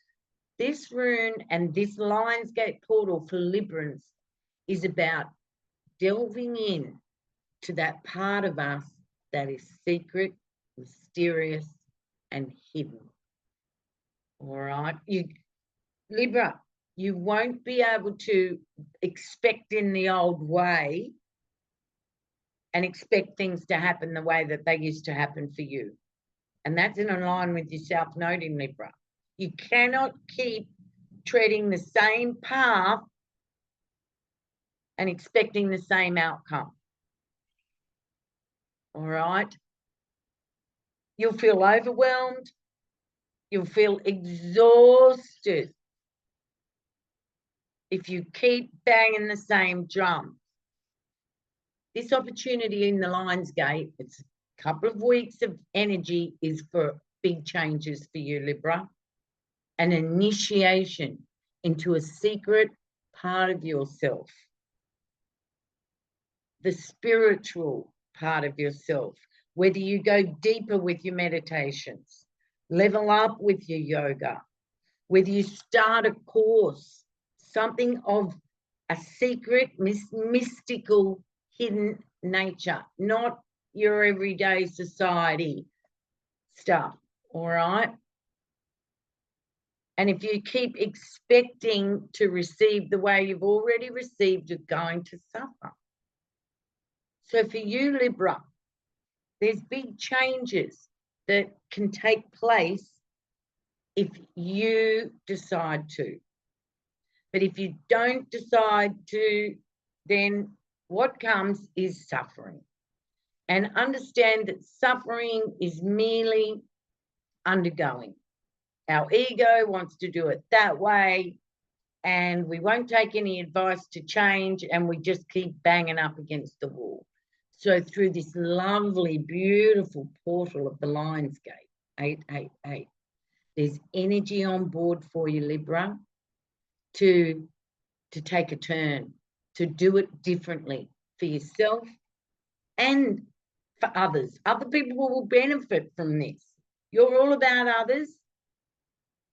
This rune and this LIONSGATE portal for Librans is about delving in to that part of us that is secret, mysterious, and hidden. All right, Libra, you won't be able to expect in the old way and expect things to happen the way that they used to happen for you. And that's in line with your South Node in Libra. You cannot keep treading the same path and expecting the same outcome. All right? You'll feel overwhelmed. You'll feel exhausted if you keep banging the same drum. This opportunity in the LIONSGATE, it's a couple of weeks of energy, is for big changes for you, Libra. An initiation into a secret part of yourself. The spiritual part of yourself. Whether you go deeper with your meditations, level up with your yoga, whether you start a course, something of a secret, mystical, hidden nature, not your everyday society stuff, all right? And if you keep expecting to receive the way you've already received, you're going to suffer. So for you, Libra, there's big changes that can take place if you decide to. But if you don't decide to, then what comes is suffering. And understand that suffering is merely undergoing. Our ego wants to do it that way, and we won't take any advice to change, and we just keep banging up against the wall. So through this lovely, beautiful portal of the LIONSGATE, 888, there's energy on board for you, Libra, to take a turn, to do it differently for yourself and for others. Other people will benefit from this. You're all about others.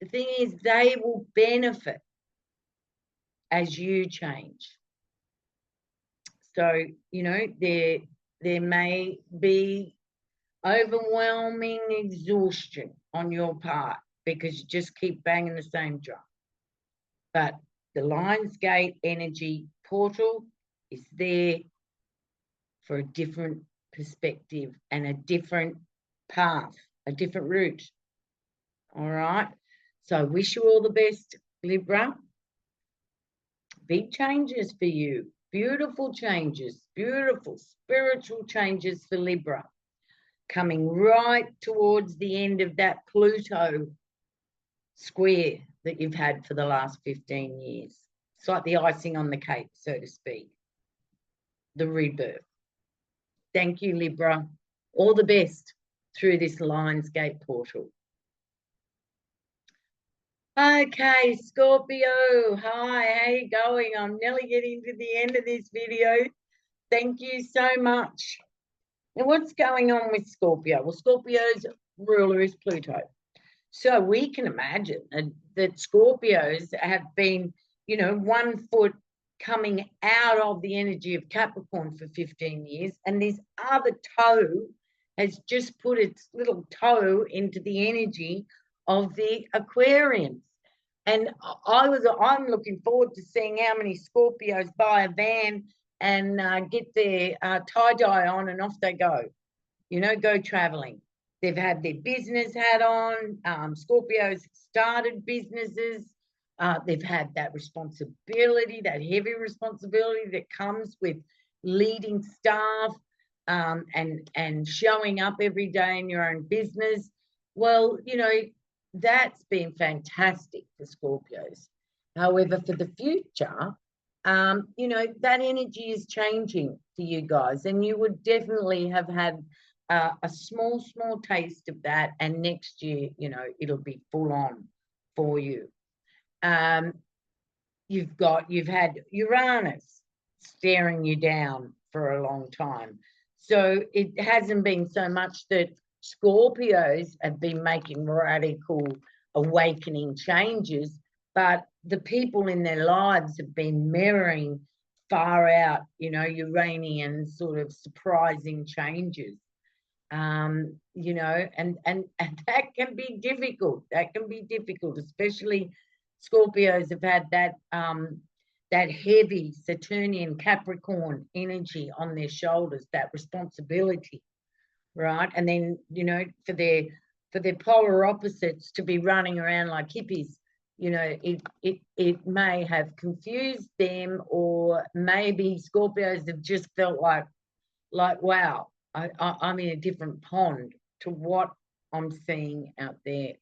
The thing is, they will benefit as you change. So, you know, there may be overwhelming exhaustion on your part because you just keep banging the same drum. But the LIONSGATE energy portal is there for a different perspective and a different path, a different route. All right? So I wish you all the best, Libra. Big changes for you. Beautiful changes, beautiful spiritual changes for Libra. Coming right towards the end of that Pluto square that you've had for the last 15 years. It's like the icing on the cake, so to speak. The rebirth. Thank you, Libra. All the best through this LIONSGATE portal. Okay, Scorpio. Hi, how you going? I'm nearly getting to the end of this video. Thank you so much. Now, what's going on with Scorpio? Well, Scorpio's ruler is Pluto. So we can imagine that Scorpios have been, you know, 1 foot coming out of the energy of Capricorn for 15 years, and this other toe has just put its little toe into the energy of the Aquarians. And I'm looking forward to seeing how many Scorpios buy a van and get their tie-dye on and off they go, you know, go traveling. They've had their business hat on. Scorpios started businesses. They've had that responsibility, that heavy responsibility that comes with leading staff and showing up every day in your own business. Well, you know, that's been fantastic for Scorpios. However, for the future, you know, that energy is changing for you guys, and you would definitely have had a small taste of that, and next year, you know, it'll be full on for you. You've had Uranus staring you down for a long time, so it hasn't been so much that Scorpios have been making radical awakening changes, but the people in their lives have been mirroring far out, you know, Uranian sort of surprising changes. You know, and that can be difficult. That can be difficult, especially Scorpios have had that that heavy Saturnian Capricorn energy on their shoulders, that responsibility, right? And then, you know, for their polar opposites to be running around like hippies, you know, it may have confused them, or maybe Scorpios have just felt like wow, I'm in a different pond to what I'm seeing out there.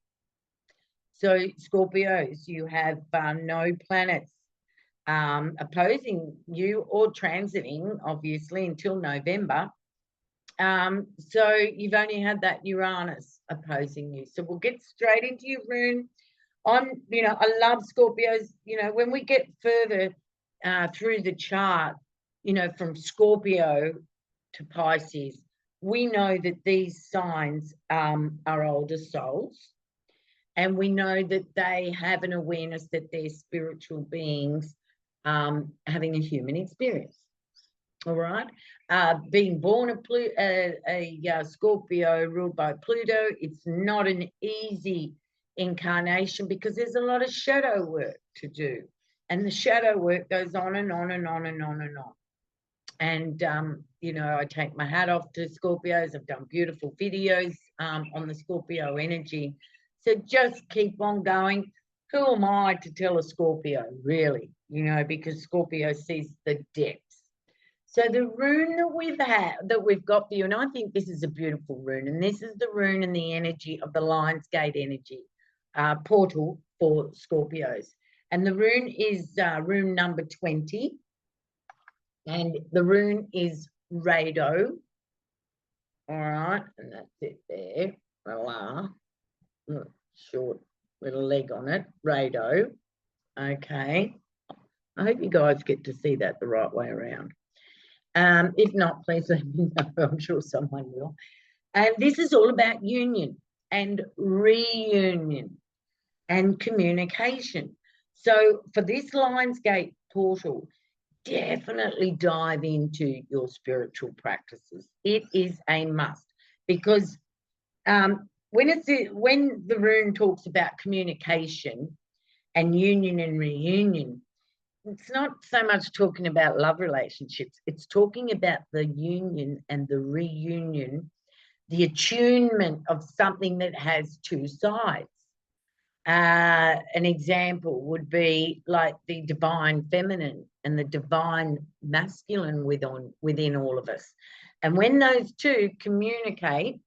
So Scorpios, you have no planets opposing you or transiting, obviously, until November. So you've only had that Uranus opposing you. So we'll get straight into your rune. You know, I love Scorpios. You know, when we get further through the chart, you know, from Scorpio to Pisces, we know that these signs are older souls, and we know that they have an awareness that they're spiritual beings having a human experience. All right. Being born a Scorpio ruled by Pluto, it's not an easy incarnation, because there's a lot of shadow work to do, and the shadow work goes on and on and on and on and on. And you know, I take my hat off to Scorpios. I've done beautiful videos on the Scorpio energy, so just keep on going. Who am I to tell a Scorpio, really? You know, because Scorpio sees the depths. So the rune that we've got for you, and I think this is a beautiful rune, and this is the rune and the energy of the LIONSGATE energy portal for Scorpios. And the rune is rune number 20, and the rune is Rado. All right, and that's it there. Voila. Short little leg on it, Rado. Okay. I hope you guys get to see that the right way around. If not, please let me know. I'm sure someone will. And this is all about union and reunion and communication. So for this LIONSGATE portal, definitely dive into your spiritual practices. It is a must, because when the rune talks about communication and union and reunion, it's not so much talking about love relationships. It's talking about the union and the reunion, the attunement of something that has two sides. An example would be like the divine feminine and the divine masculine within all of us. And when those two communicate,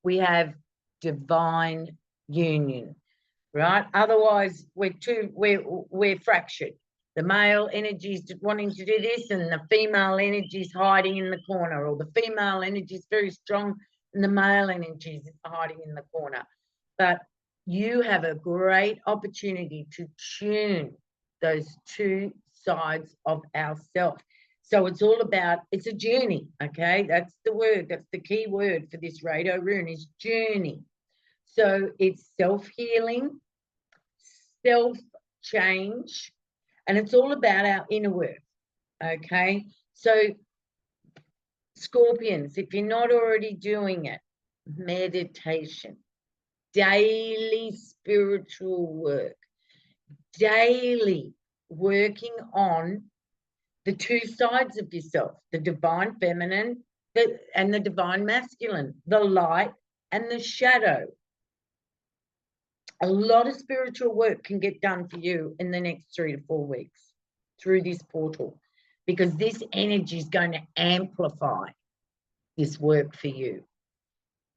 we have divine union, right? Otherwise, we're fractured. The male energy is wanting to do this, and the female energy is hiding in the corner, or the female energy is very strong and the male energy is hiding in the corner. But you have a great opportunity to tune those two sides of ourselves. So it's all about, it's a journey, okay? That's the word, that's the key word for this Rado rune, is journey. So it's self-healing, self-change, and it's all about our inner work, okay? So Scorpions, if you're not already doing it, meditation, daily spiritual work, daily working on the two sides of yourself, the divine feminine and the divine masculine, the light and the shadow. A lot of spiritual work can get done for you in the next 3 to 4 weeks through this portal, because this energy is going to amplify this work for you.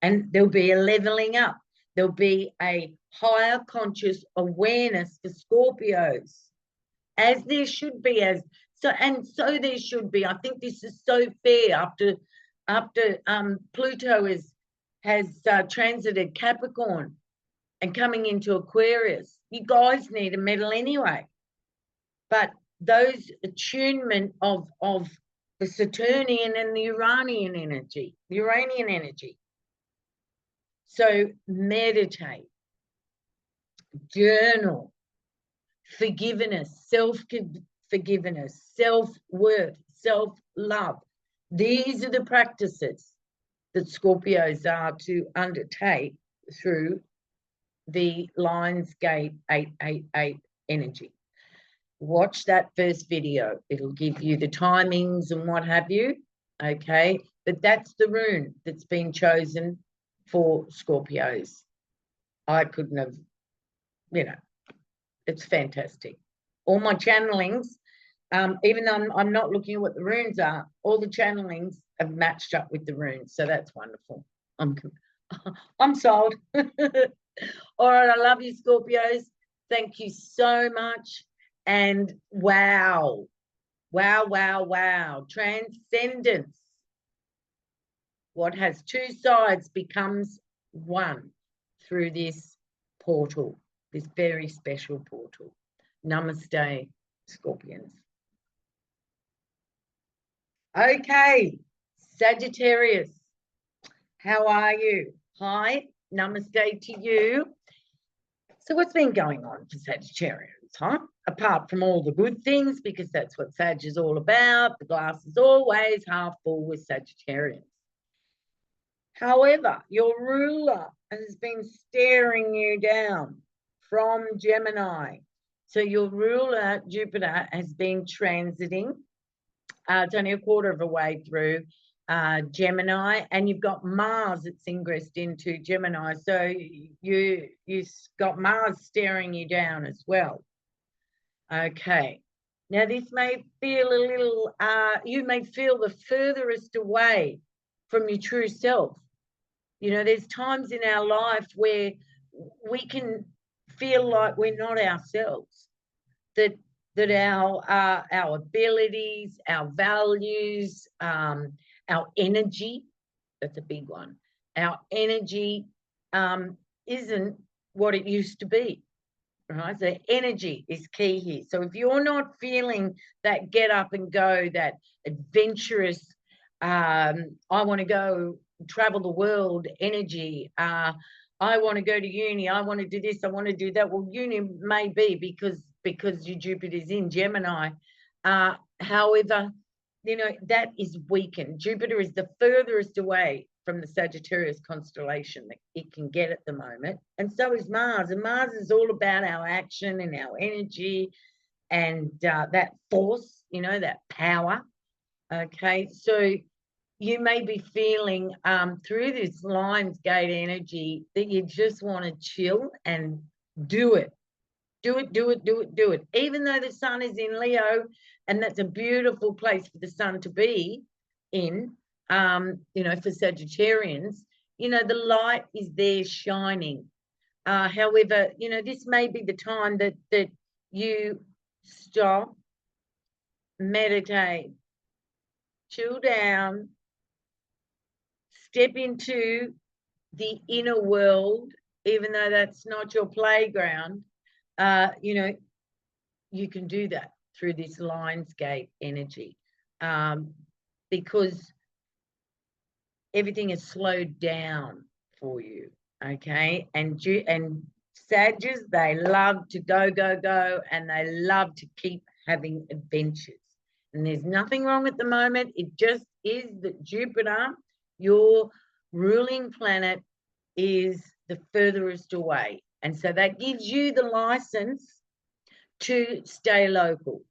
And there'll be a leveling up. There'll be a higher conscious awareness for Scorpios, as there should be, so there should be. I think this is so fair after Pluto has transited Capricorn and coming into Aquarius. You guys need a medal anyway. But those attunement of the Saturnian and the Uranian energy. So meditate, journal, forgiveness, self-forgiveness, self-worth, self-love. These are the practices that Scorpios are to undertake through the LIONSGATE 888 energy. Watch that first video. It'll give you the timings and what have you. Okay, but that's the rune that's been chosen for Scorpios. I couldn't have, you know, it's fantastic. All my channelings, even though I'm not looking at what the runes are, all the channelings have matched up with the runes. So that's wonderful. I'm sold. All right, I love you, Scorpios. Thank you so much. And wow, wow, wow, wow. Transcendence. What has two sides becomes one through this portal, this very special portal. Namaste, Scorpions. Okay, Sagittarius, how are you? Hi, namaste to you. So what's been going on for Sagittarius, huh? Apart from all the good things, because that's what Sag is all about. The glass is always half full with Sagittarians. However, your ruler has been staring you down from Gemini. So your ruler, Jupiter, has been transiting. It's only a quarter of a way through Gemini, and you've got Mars that's ingressed into Gemini. So you've got Mars staring you down as well. Okay. Now this may feel a little, you may feel the furthest away from your true self. You know, there's times in our life where we can feel like we're not ourselves, that our abilities, our values, our energy, that's a big one, our energy isn't what it used to be, right? So energy is key here. So if you're not feeling that get up and go, that adventurous, I want to go travel the world energy, I want to go to uni, I want to do this, I want to do that. Well, uni may be because your Jupiter's in Gemini. However, you know, that is weakened. Jupiter is the furthest away from the Sagittarius constellation that it can get at the moment. And so is Mars. And Mars is all about our action and our energy and that force, you know, that power. Okay, so you may be feeling through this LIONSGATE energy that you just want to chill and do it. Do it, do it, do it, do it. Even though the sun is in Leo, and that's a beautiful place for the sun to be in, you know, for Sagittarians, you know, the light is there shining. However, you know, this may be the time that you stop, meditate, chill down, step into the inner world, even though that's not your playground. You know, you can do that through this LIONSGATE energy, because everything is slowed down for you. Okay, and Sagittarius, they love to go, go, go, and they love to keep having adventures. And there's nothing wrong at the moment. It just is that Jupiter, your ruling planet, is the furthest away. And so that gives you the license to stay local.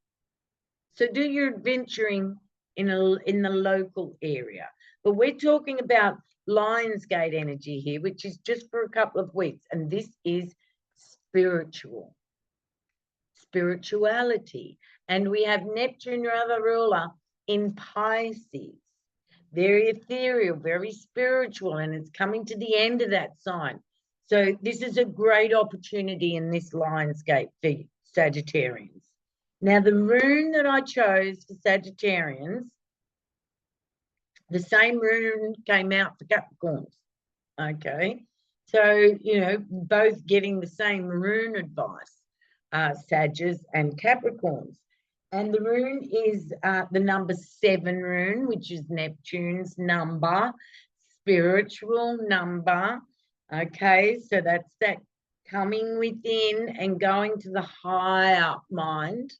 So do your adventuring in the local area. But we're talking about LIONSGATE energy here, which is just for a couple of weeks. And this is spiritual. Spirituality. And we have Neptune, your other ruler, in Pisces. Very ethereal, very spiritual, and it's coming to the end of that sign. So this is a great opportunity in this LIONSGATE for Sagittarians. Now, the rune that I chose for Sagittarians, the same rune came out for Capricorns. Okay, so, you know, both getting the same rune advice, Sagittarius and Capricorns. And the rune is the number 7 rune, which is Neptune's number, spiritual number. Okay, so that's that coming within and going to the higher mind.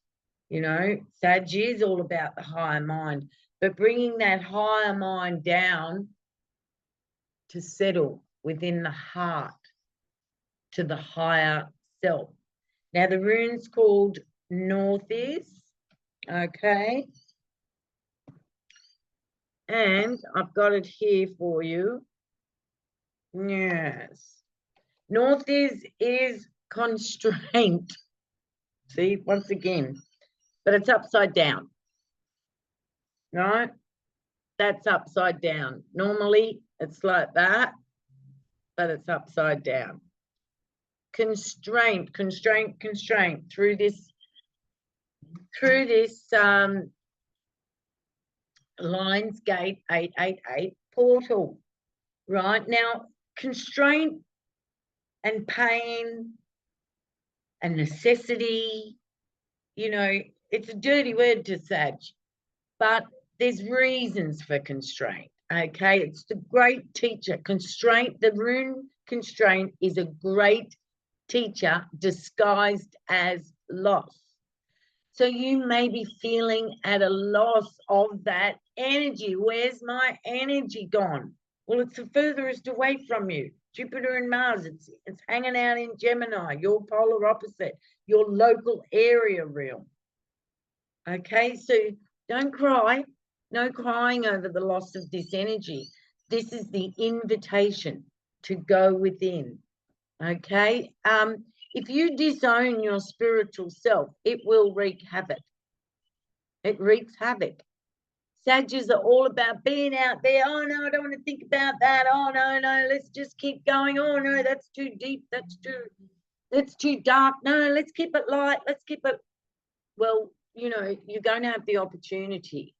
You know, Sag is all about the higher mind, but bringing that higher mind down to settle within the heart. to the higher self. Now, the rune's called North is, okay? And I've got it here for you. Yes. North is constraint. See, once again, but it's upside down, right? That's upside down. Normally, it's like that, but it's upside down. Constraint, constraint, constraint through this LIONSGATE 888 portal, right? Now, constraint and pain and necessity, you know, it's a dirty word to Sag, but there's reasons for constraint, okay? It's the great teacher. Constraint, the rune constraint is a great teacher disguised as loss. So you may be feeling at a loss of that energy. Where's my energy gone? Well, it's the furthest away from you. Jupiter and Mars, it's hanging out in Gemini, your polar opposite, your local area realm. Okay, so don't cry. No crying over the loss of this energy. This is the invitation to go within. Okay, if you disown your spiritual self, it will wreak havoc. It wreaks havoc. Sagittarius are all about being out there. Oh, no, I don't want to think about that. Oh, no, let's just keep going. Oh, no, that's too deep. That's too dark. No, let's keep it light. Let's keep it. Well, you know, you're going to have the opportunity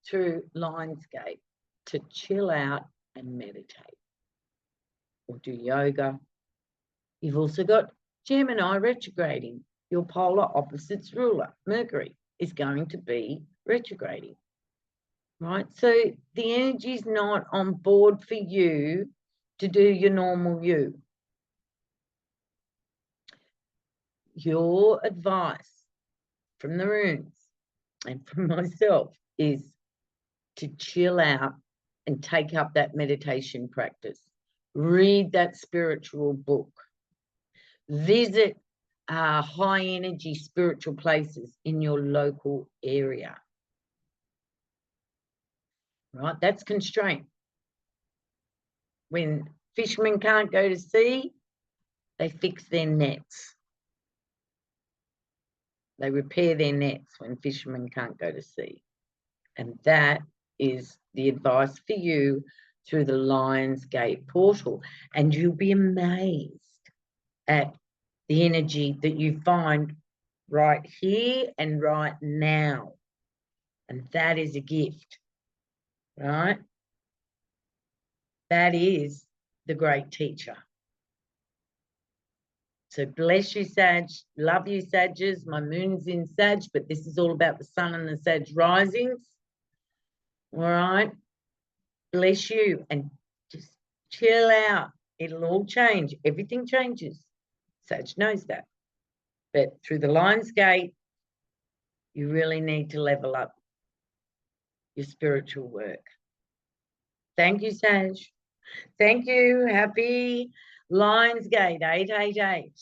through LIONSGATE to chill out and meditate or do yoga. You've also got Gemini retrograding. Your polar opposites ruler, Mercury, is going to be retrograding, right? So the energy is not on board for you to do your normal you. Your advice from the runes and from myself is to chill out and take up that meditation practice. Read that spiritual book. Visit high energy spiritual places in your local area. Right? That's constraint. When fishermen can't go to sea, they fix their nets. They repair their nets when fishermen can't go to sea. And that is the advice for you through the LIONSGATE portal. And you'll be amazed at the energy that you find right here and right now. And that is a gift, right? That is the great teacher. So bless you, Sag. Love you, Sages. My moon's in Sag, but this is all about the sun and the Sag risings. All right? Bless you and just chill out. It'll all change. Everything changes. Sag knows that. But through the LIONSGATE, you really need to level up your spiritual work. Thank you, Sag. Thank you. Happy LIONSGATE 888.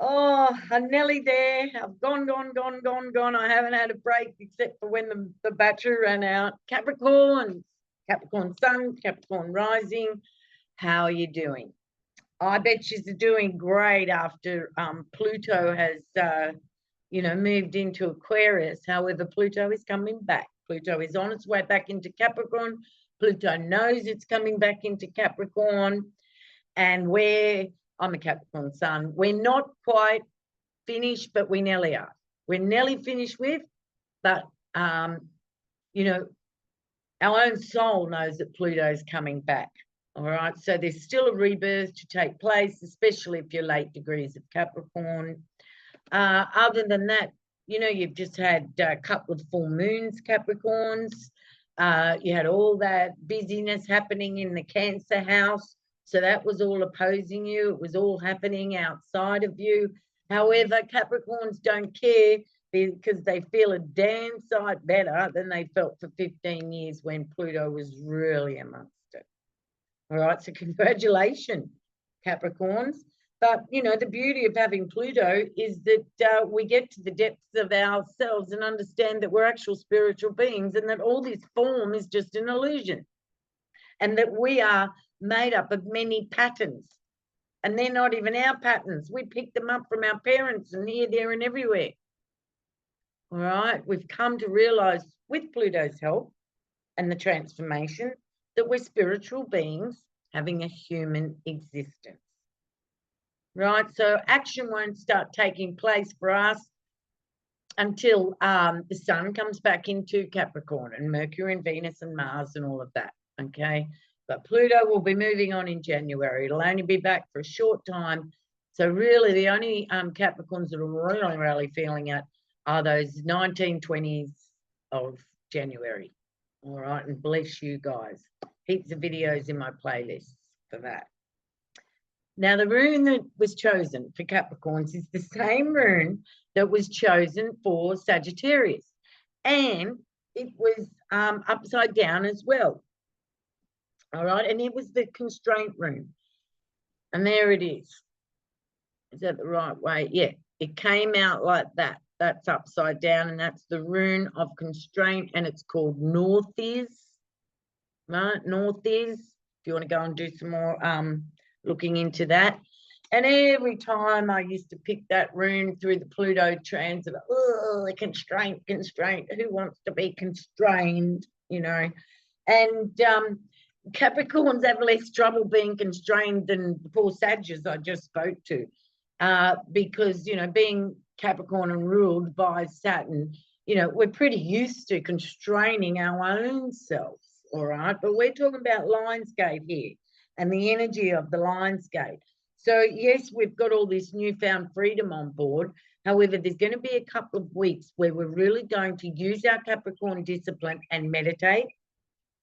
Oh, I'm nearly there. I've gone. I haven't had a break except for when the battery ran out. Capricorn sun, Capricorn rising. How are you doing? I bet she's doing great after Pluto has, moved into Aquarius. However, Pluto is coming back. Pluto is on its way back into Capricorn. Pluto knows it's coming back into Capricorn. And I'm a Capricorn sun. We're not quite finished, but we nearly are. We're nearly finished with, but, our own soul knows that Pluto's coming back. All right, so there's still a rebirth to take place, especially if you're late degrees of Capricorn. Other than that, you've just had a couple of full moons, Capricorns. You had all that busyness happening in the Cancer house. So that was all opposing you. It was all happening outside of you. However, Capricorns don't care because they feel a damn sight better than they felt for 15 years when Pluto was really amongst it. All right, so congratulations. Capricorns. But, you know, the beauty of having Pluto is that we get to the depths of ourselves and understand that we're actual spiritual beings, and that all this form is just an illusion, and that we are made up of many patterns, and they're not even our patterns. We pick them up from our parents, and here, there, and everywhere. All right, we've come to realize with Pluto's help and the transformation that we're spiritual beings having a human existence. Right, so action won't start taking place for us until the sun comes back into Capricorn, and Mercury and Venus and Mars and all of that, okay? But Pluto will be moving on in January. It'll only be back for a short time. So really the only Capricorns that are really feeling it are those 1920s of January. All right, and bless you guys. Heaps of videos in my playlist for that. Now, the rune that was chosen for Capricorns is the same rune that was chosen for Sagittarius. And it was upside down as well. All right, and it was the constraint rune. And there it is. Is that the right way? Yeah, it came out like that. That's upside down, and that's the rune of constraint, and it's called Northeast. Right, Northeast. If you want to go and do some more looking into that. And every time I used to pick that rune through the Pluto transit, oh, constraint, who wants to be constrained, you know? And Capricorns have less trouble being constrained than the poor Sagittarius I just spoke to, because, you know, being Capricorn and ruled by Saturn, you know, we're pretty used to constraining our own selves, all right? But we're talking about LIONSGATE here, and the energy of the LIONSGATE. So yes, we've got all this newfound freedom on board. However, there's going to be a couple of weeks where we're really going to use our Capricorn discipline and meditate,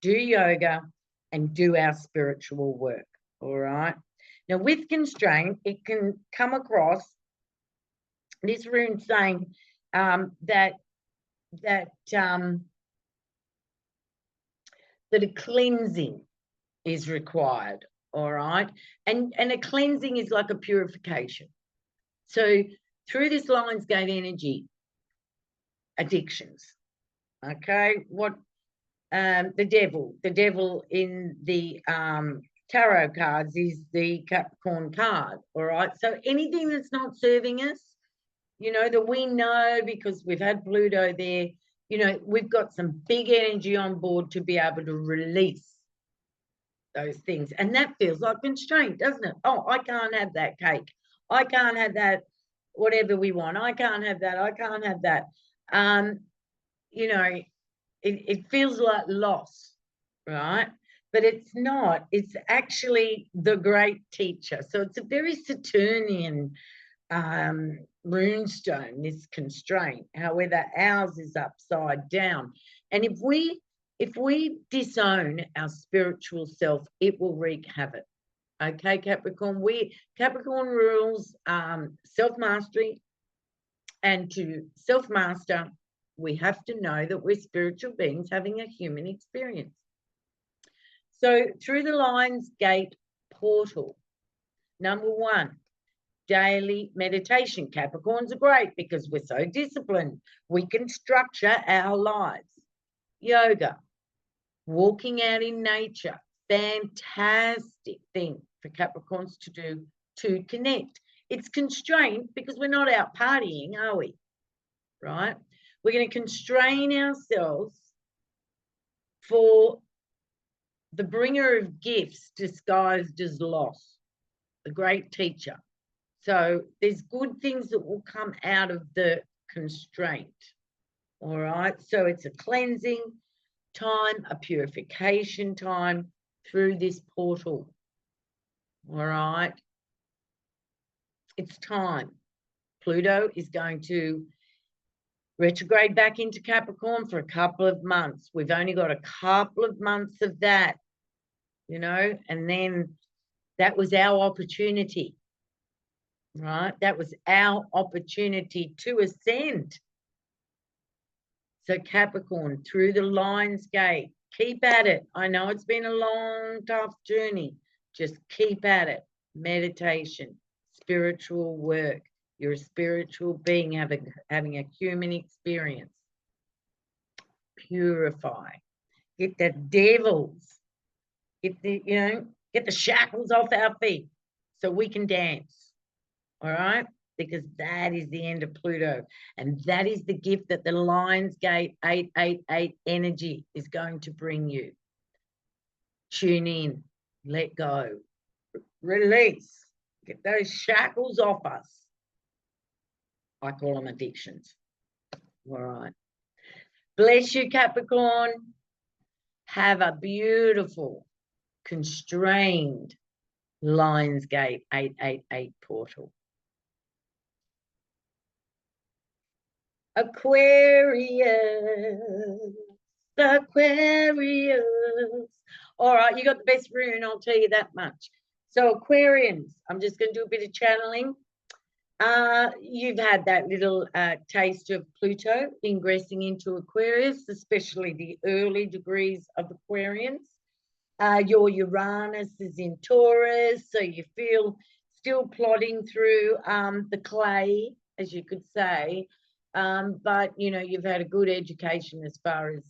do yoga, and do our spiritual work. All right. Now, with constraint, it can come across this rune saying that a cleansing is required. All right, and a cleansing is like a purification. So through this LIONSGATE energy, addictions, okay, what the devil in the tarot cards is the Capricorn card. All right, so anything that's not serving us, you know, that we know because we've had Pluto there, you know, we've got some big energy on board to be able to release those things. And that feels like constraint, doesn't it? Oh, I can't have that cake. I can't have that, whatever we want. I can't have that. I can't have that. You know, it feels like loss, right? But it's not. It's actually the great teacher. So it's a very Saturnian runestone, this constraint. However, ours is upside down. And if we disown our spiritual self, it will wreak havoc. Okay, Capricorn. Capricorn rules self-mastery, and to self-master, we have to know that we're spiritual beings having a human experience. So through the LIONSGATE portal, number one, daily meditation. Capricorns are great because we're so disciplined. We can structure our lives. Yoga, walking out in nature, fantastic thing for Capricorns to do to connect. It's constrained because we're not out partying, are we? Right? We're going to constrain ourselves for the bringer of gifts disguised as loss, the great teacher. So there's good things that will come out of the constraint. All right. So it's a cleansing time, a purification time through this portal. All right. It's time. Pluto is going to retrograde back into Capricorn for a couple of months. We've only got a couple of months of that, you know, and then that was our opportunity, right? That was our opportunity to ascend. So Capricorn, through the LIONSGATE, keep at it. I know it's been a long, tough journey. Just keep at it. meditation, spiritual work. You're a spiritual being having a human experience. Purify. Get the devils. Get the shackles off our feet so we can dance. All right? Because that is the end of Pluto. And that is the gift that the LIONSGATE 888 energy is going to bring you. Tune in. Let go. Release. Get those shackles off us. I call them addictions. All right. Bless you, Capricorn. Have a beautiful, constrained LIONSGATE 888 portal. Aquarius. Aquarius. All right, you got the best rune, I'll tell you that much. So Aquarians, I'm just going to do a bit of channeling. You've had that little taste of Pluto ingressing into Aquarius, especially the early degrees of Aquarians. Your Uranus is in Taurus, so you feel still plodding through the clay, as you could say. But, you know, you've had a good education as far as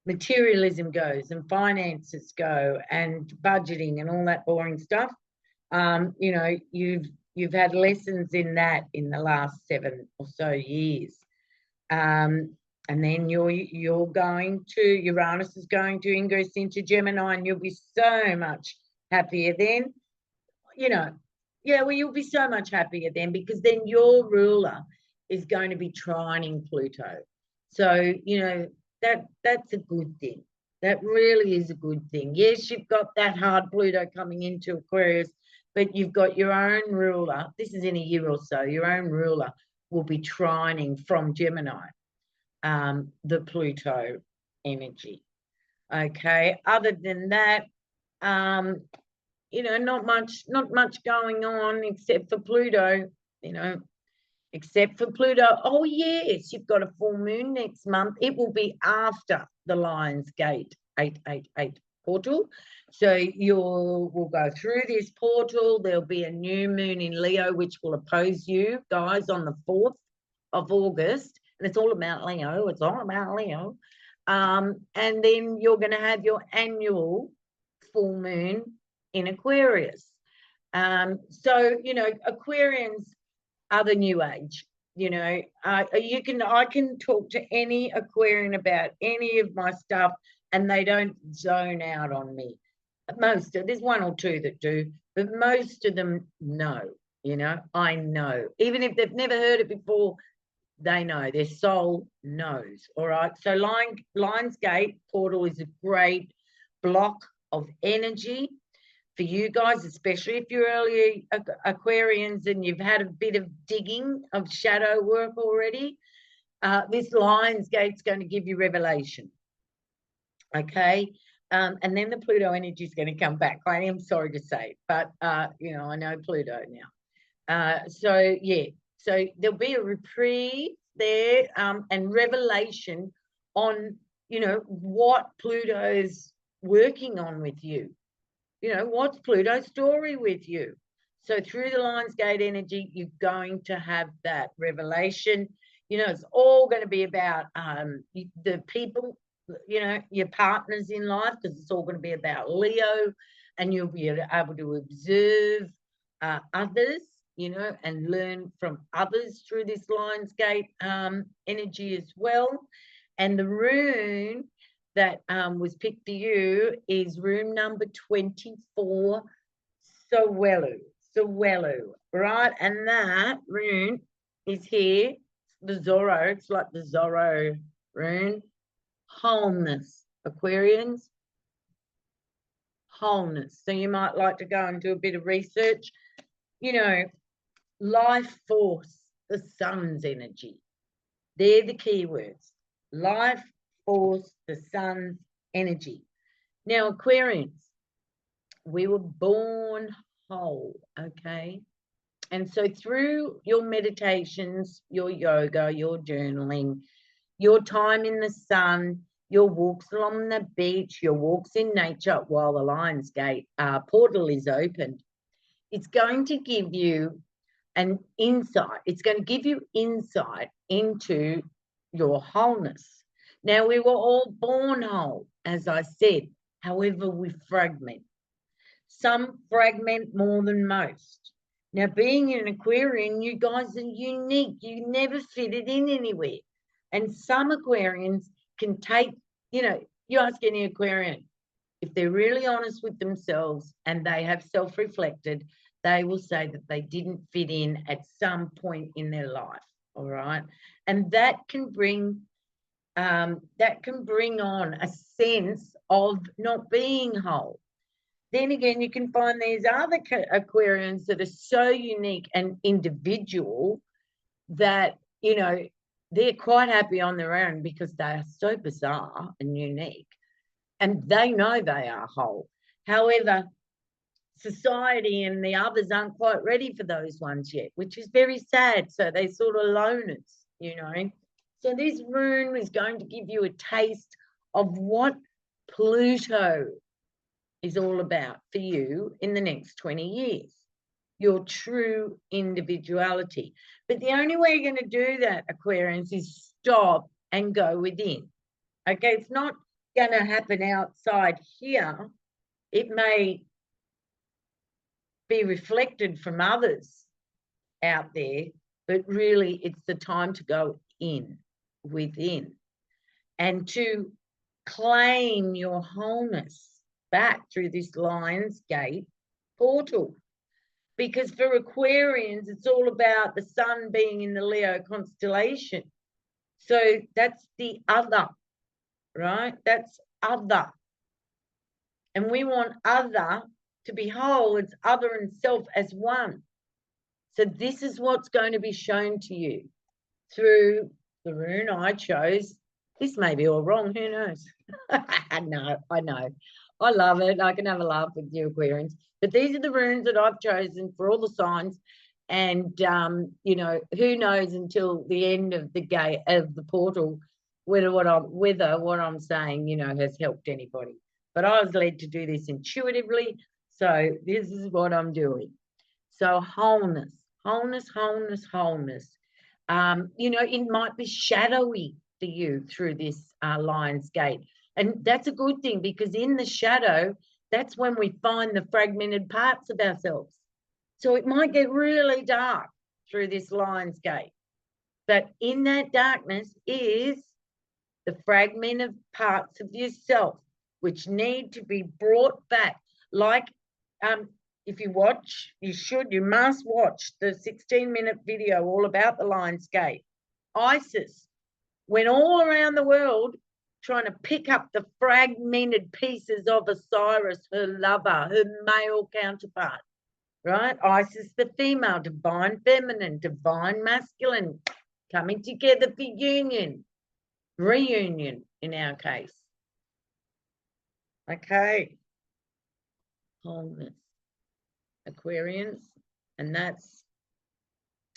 materialism goes and finances go and budgeting and all that boring stuff. You know, you've had lessons in that in the last 7 or so years. And then you're going to, Uranus is going to ingress into Gemini, and you'll be so much happier then. You know, yeah, well, you'll be so much happier then, because then your ruler is going to be trining Pluto. So, you know, that's a good thing. That really is a good thing. Yes, you've got that hard Pluto coming into Aquarius, but you've got your own ruler. This is in a year or so. Your own ruler will be trining from Gemini, the Pluto energy. Okay. Other than that, you know, not much going on except for Pluto. You know, except for Pluto. Oh yes, you've got a full moon next month. It will be after the LIONSGATE 888 portal. So we'll go through this portal. There'll be a new moon in Leo, which will oppose you guys on the 4th of August. And it's all about Leo. It's all about Leo. And then you're going to have your annual full moon in Aquarius. So, you know, Aquarians are the new age. You know, I can talk to any Aquarian about any of my stuff, and they don't zone out on me. There's 1 or 2 that do, but most of them know. You know, I know. Even if they've never heard it before, they know. Their soul knows. All right. So LIONSGATE portal is a great block of energy for you guys, especially if you're early Aquarians and you've had a bit of digging of shadow work already. This LIONSGATE's going to give you revelation. Okay. And then the Pluto energy is going to come back. I am sorry to say, but, you know, I know Pluto now. So, yeah. So there'll be a reprieve there and revelation on, you know, what Pluto's working on with you. You know, what's Pluto's story with you? So through the LIONSGATE energy, you're going to have that revelation. You know, it's all going to be about the people, you know, your partners in life, because it's all going to be about Leo, and you'll be able to observe others, you know, and learn from others through this LIONSGATE energy as well. And the rune that was picked for you is rune number 24, Sowelu, right? And that rune is here, the Zorro. It's like the Zorro rune. Wholeness, Aquarians. Wholeness. So you might like to go and do a bit of research. You know, life force, the sun's energy. They're the keywords. Life force, the sun's energy. Now, Aquarians, we were born whole, okay? And so through your meditations, your yoga, your journaling, your time in the sun, your walks along the beach, your walks in nature while the LIONSGATE portal is opened. It's going to give you an insight. It's going to give you insight into your wholeness. Now, we were all born whole, as I said. However, we fragment. Some fragment more than most. Now, being an Aquarian, you guys are unique. You never fit it in anywhere. And some Aquarians can take, you know, you ask any Aquarian, if they're really honest with themselves and they have self-reflected, they will say that they didn't fit in at some point in their life, all right? And that can bring on a sense of not being whole. Then again, you can find these other Aquarians that are so unique and individual that, you know, they're quite happy on their own because they are so bizarre and unique, and they know they are whole. However, society and the others aren't quite ready for those ones yet, which is very sad. So they're sort of loners, you know. So this rune is going to give you a taste of what Pluto is all about for you in the next 20 years, your true individuality. But the only way you're going to do that, Aquarians, is stop and go within. Okay, it's not going to happen outside here. It may be reflected from others out there, but really it's the time to go in, within, and to claim your wholeness back through this LIONSGATE portal. Because for Aquarians, it's all about the sun being in the Leo constellation. So that's the other, right? That's other. And we want other to be whole. It's other and self as one. So this is what's going to be shown to you through the rune I chose. This may be all wrong, who knows? No, I know. I love it. I can have a laugh with you, Aquarians. But these are the runes that I've chosen for all the signs. And, you know, who knows until the end of the gate of the portal whether what I'm saying, you know, has helped anybody. But I was led to do this intuitively. So this is what I'm doing. So wholeness, wholeness, wholeness, wholeness. You know, it might be shadowy for you through this LIONSGATE. And that's a good thing, because in the shadow, that's when we find the fragmented parts of ourselves. So it might get really dark through this LIONSGATE. But in that darkness is the fragmented parts of yourself, which need to be brought back. Like, if you watch, you must watch the 16-minute video all about the LIONSGATE. Isis went all around the world trying to pick up the fragmented pieces of Osiris, her lover, her male counterpart, right? Isis, the female, divine feminine, divine masculine, coming together for union, reunion in our case. Okay. Wholeness, Aquarians, and that's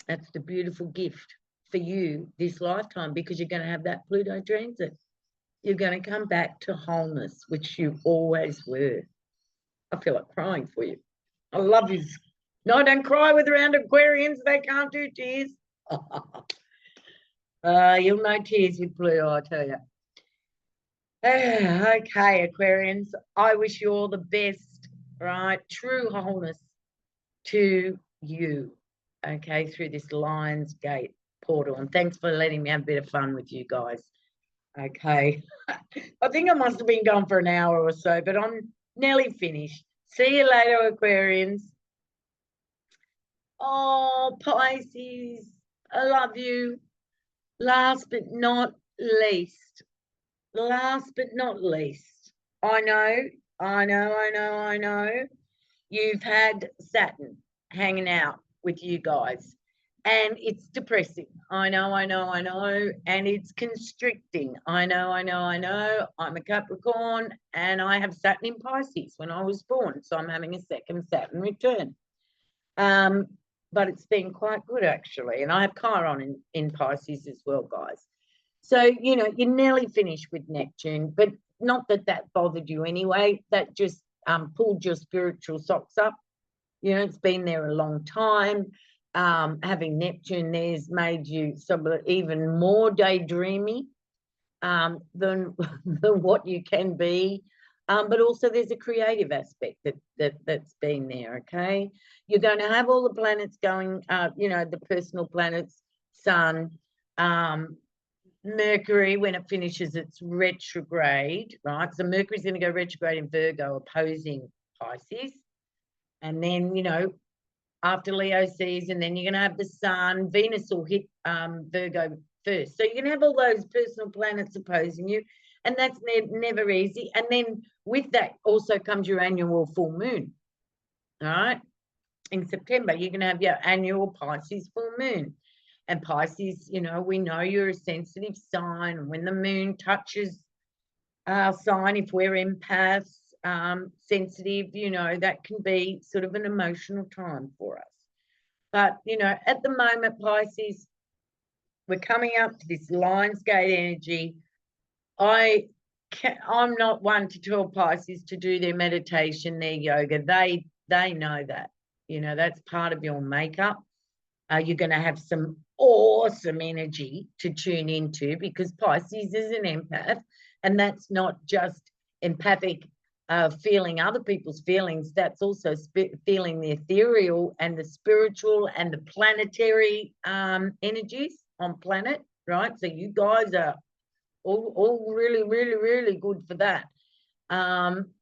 the beautiful gift for you this lifetime, because you're going to have that Pluto transit. You're going to come back to wholeness, which you always were. I feel like crying for you. I love you. No, don't cry with around Aquarians. They can't do tears. You'll know tears with Pluto, I tell you. Okay, Aquarians, I wish you all the best, right? True wholeness to you, okay, through this LIONSGATE portal. And thanks for letting me have a bit of fun with you guys. Okay. I think I must have been gone for an hour or so, but I'm nearly finished. See you later, Aquarians. Oh, Pisces, I love you. Last but not least, I know, you've had Saturn hanging out with you guys, and it's depressing. I know, and it's constricting. I know. I'm a Capricorn, and I have Saturn in Pisces when I was born, so I'm having a second Saturn return. But it's been quite good, actually, and I have Chiron in Pisces as well, guys. So, you know, you're nearly finished with Neptune, but not that that bothered you anyway. That just pulled your spiritual socks up. You know, it's been there a long time. Having Neptune there's made you even more daydreamy than than what you can be. But also there's a creative aspect that's been there. Okay, you're going to have all the planets going. You know, the personal planets, Sun, Mercury, when it finishes its retrograde, right? So Mercury's going to go retrograde in Virgo, opposing Pisces. And then, you know, after Leo season, then you're going to have the Sun. Venus will hit Virgo first. So you're going to have all those personal planets opposing you. And that's never easy. And then with that also comes your annual full moon. All right? In September, you're going to have your annual Pisces full moon. And Pisces, you know, we know you're a sensitive sign. When the moon touches our sign, if we're empaths, sensitive, you know, that can be sort of an emotional time for us. But, you know, at the moment, Pisces, we're coming up to this LIONSGATE energy. I'm not one to tell Pisces to do their meditation, their yoga. They know that. You know, that's part of your makeup. You're going to have some awesome energy to tune into, because Pisces is an empath, and that's not just empathic feeling other people's feelings, that's also feeling the ethereal and the spiritual and the planetary energies on planet, right? So you guys are all really, really, really good for that.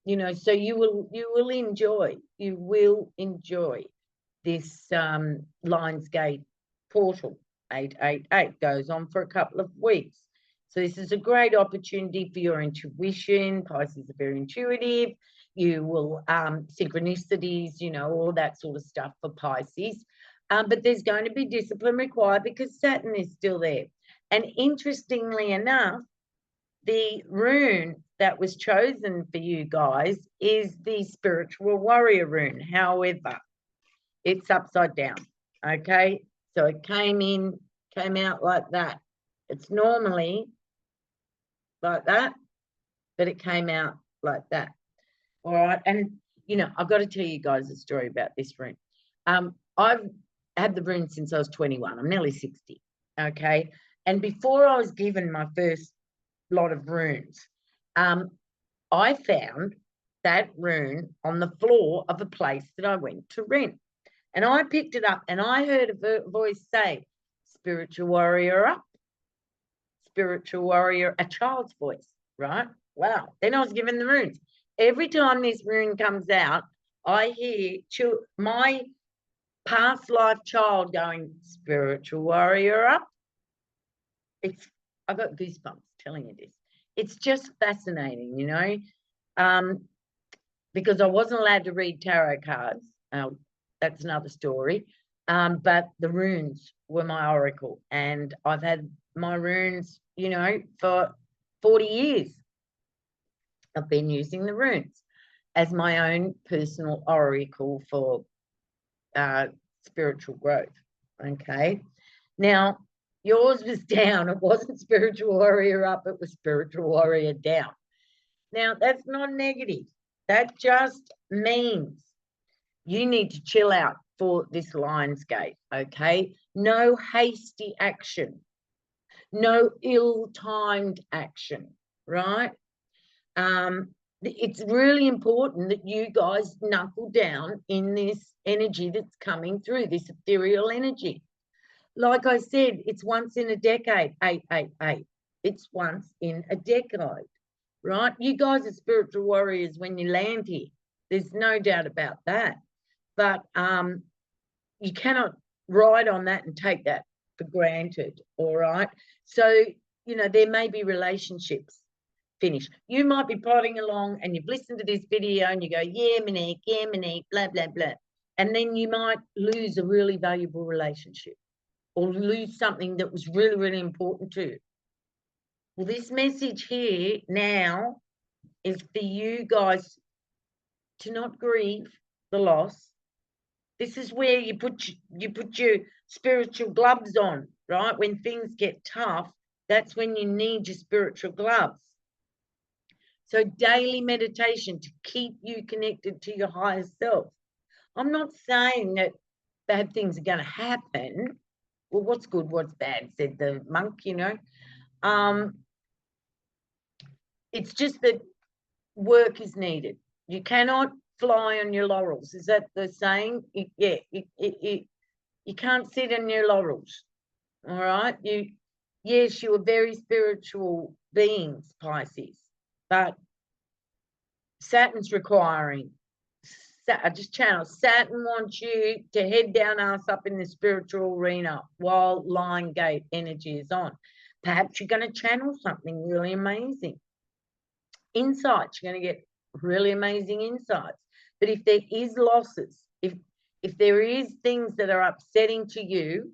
You know, so you will enjoy this LIONSGATE portal. 888 goes on for a couple of weeks. So this is a great opportunity for your intuition. Pisces are very intuitive. You will synchronicities, you know, all that sort of stuff for Pisces. But there's going to be discipline required because Saturn is still there. And interestingly enough, the rune that was chosen for you guys is the spiritual warrior rune. However, it's upside down. Okay, so it came out like that. It's normally like that, but it came out like that. All right, and you know, I've got to tell you guys a story about this rune. I've had the rune since I was 21. I'm nearly 60. Okay, and before I was given my first lot of runes, I found that rune on the floor of a place that I went to rent. And I picked it up and I heard a voice say, spiritual warrior up, spiritual warrior, a child's voice, right? Wow. Then I was given the runes. Every time this rune comes out, I hear my past life child going, spiritual warrior up. I've got goosebumps telling you this. It's just fascinating, you know, because I wasn't allowed to read tarot cards. That's another story. But the runes were my oracle, and I've had my runes, you know, for 40 years. I've been using the runes as my own personal oracle for spiritual growth. Okay. Now, yours was down. It wasn't spiritual warrior up, it was spiritual warrior down. Now, that's not negative. That just means you need to chill out for this LIONSGATE, okay? No hasty action, no ill-timed action, right? It's really important that you guys knuckle down in this energy that's coming through, this ethereal energy. Like I said, it's once in a decade, 888. It's once in a decade, right? You guys are spiritual warriors when you land here. There's no doubt about that. But you cannot ride on that and take that for granted, all right? So, you know, there may be relationships finish. You might be plodding along and you've listened to this video and you go, yeah, Monique, blah, blah, blah. And then you might lose a really valuable relationship or lose something that was really, really important to you. Well, this message here now is for you guys to not grieve the loss. This is where you put your spiritual gloves on, right? When things get tough, That's when you need your spiritual gloves. So daily meditation to keep you connected to your higher self. I'm not saying that bad things are going to happen. Well, what's good, what's bad, said the monk, you know. It's just that work is needed. You cannot fly on your laurels. Is that the saying? Yeah, you can't sit on your laurels. All right? Yes, you are very spiritual beings, Pisces, but Saturn's requiring. I just channel. Saturn wants you to head down ass up in the spiritual arena while LIONSGATE energy is on. Perhaps you're going to channel something really amazing. Insights, you're going to get really amazing insights. But if there is losses, if there is things that are upsetting to you,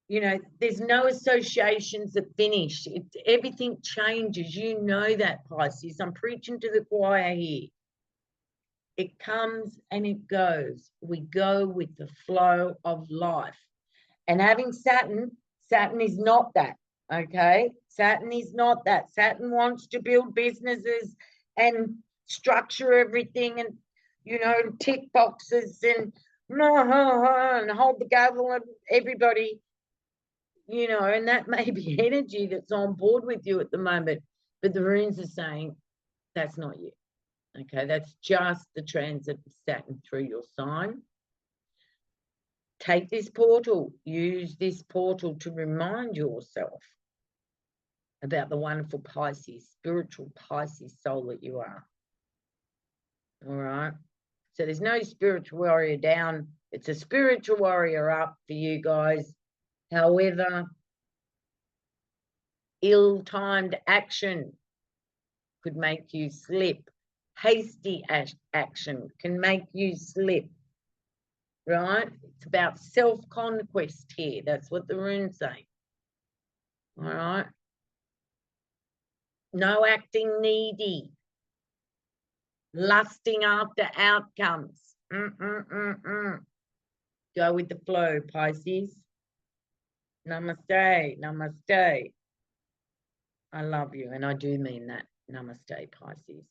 you know, there's no associations that finish. Everything changes. You know that, Pisces. I'm preaching to the choir here. It comes and it goes. We go with the flow of life. And having Saturn is not that, okay? Saturn is not that. Saturn wants to build businesses and structure everything and, you know, tick boxes and hold the gavel and everybody, you know, and that may be energy that's on board with you at the moment. But the runes are saying that's not you. Okay, that's just the transit of Saturn through your sign. Take this portal, use this portal to remind yourself about the wonderful Pisces, spiritual Pisces soul that you are. All right. So there's no spiritual warrior down. It's a spiritual warrior up for you guys. However, ill-timed action could make you slip. Hasty action can make you slip, right? It's about self-conquest here. That's what the runes say. All right? No acting needy. Lusting after outcomes. Go with the flow, Pisces. Namaste, namaste. I love you, and I do mean that. Namaste, Pisces.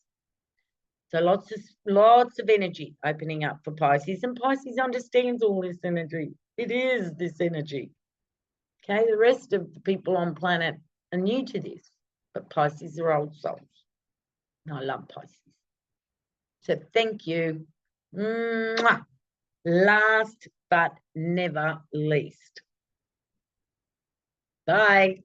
So lots of energy opening up for Pisces, and Pisces understands all this energy. It is this energy. Okay, the rest of the people on planet are new to this, but Pisces are old souls. And I love Pisces. So thank you. Mwah. Last but never least. Bye.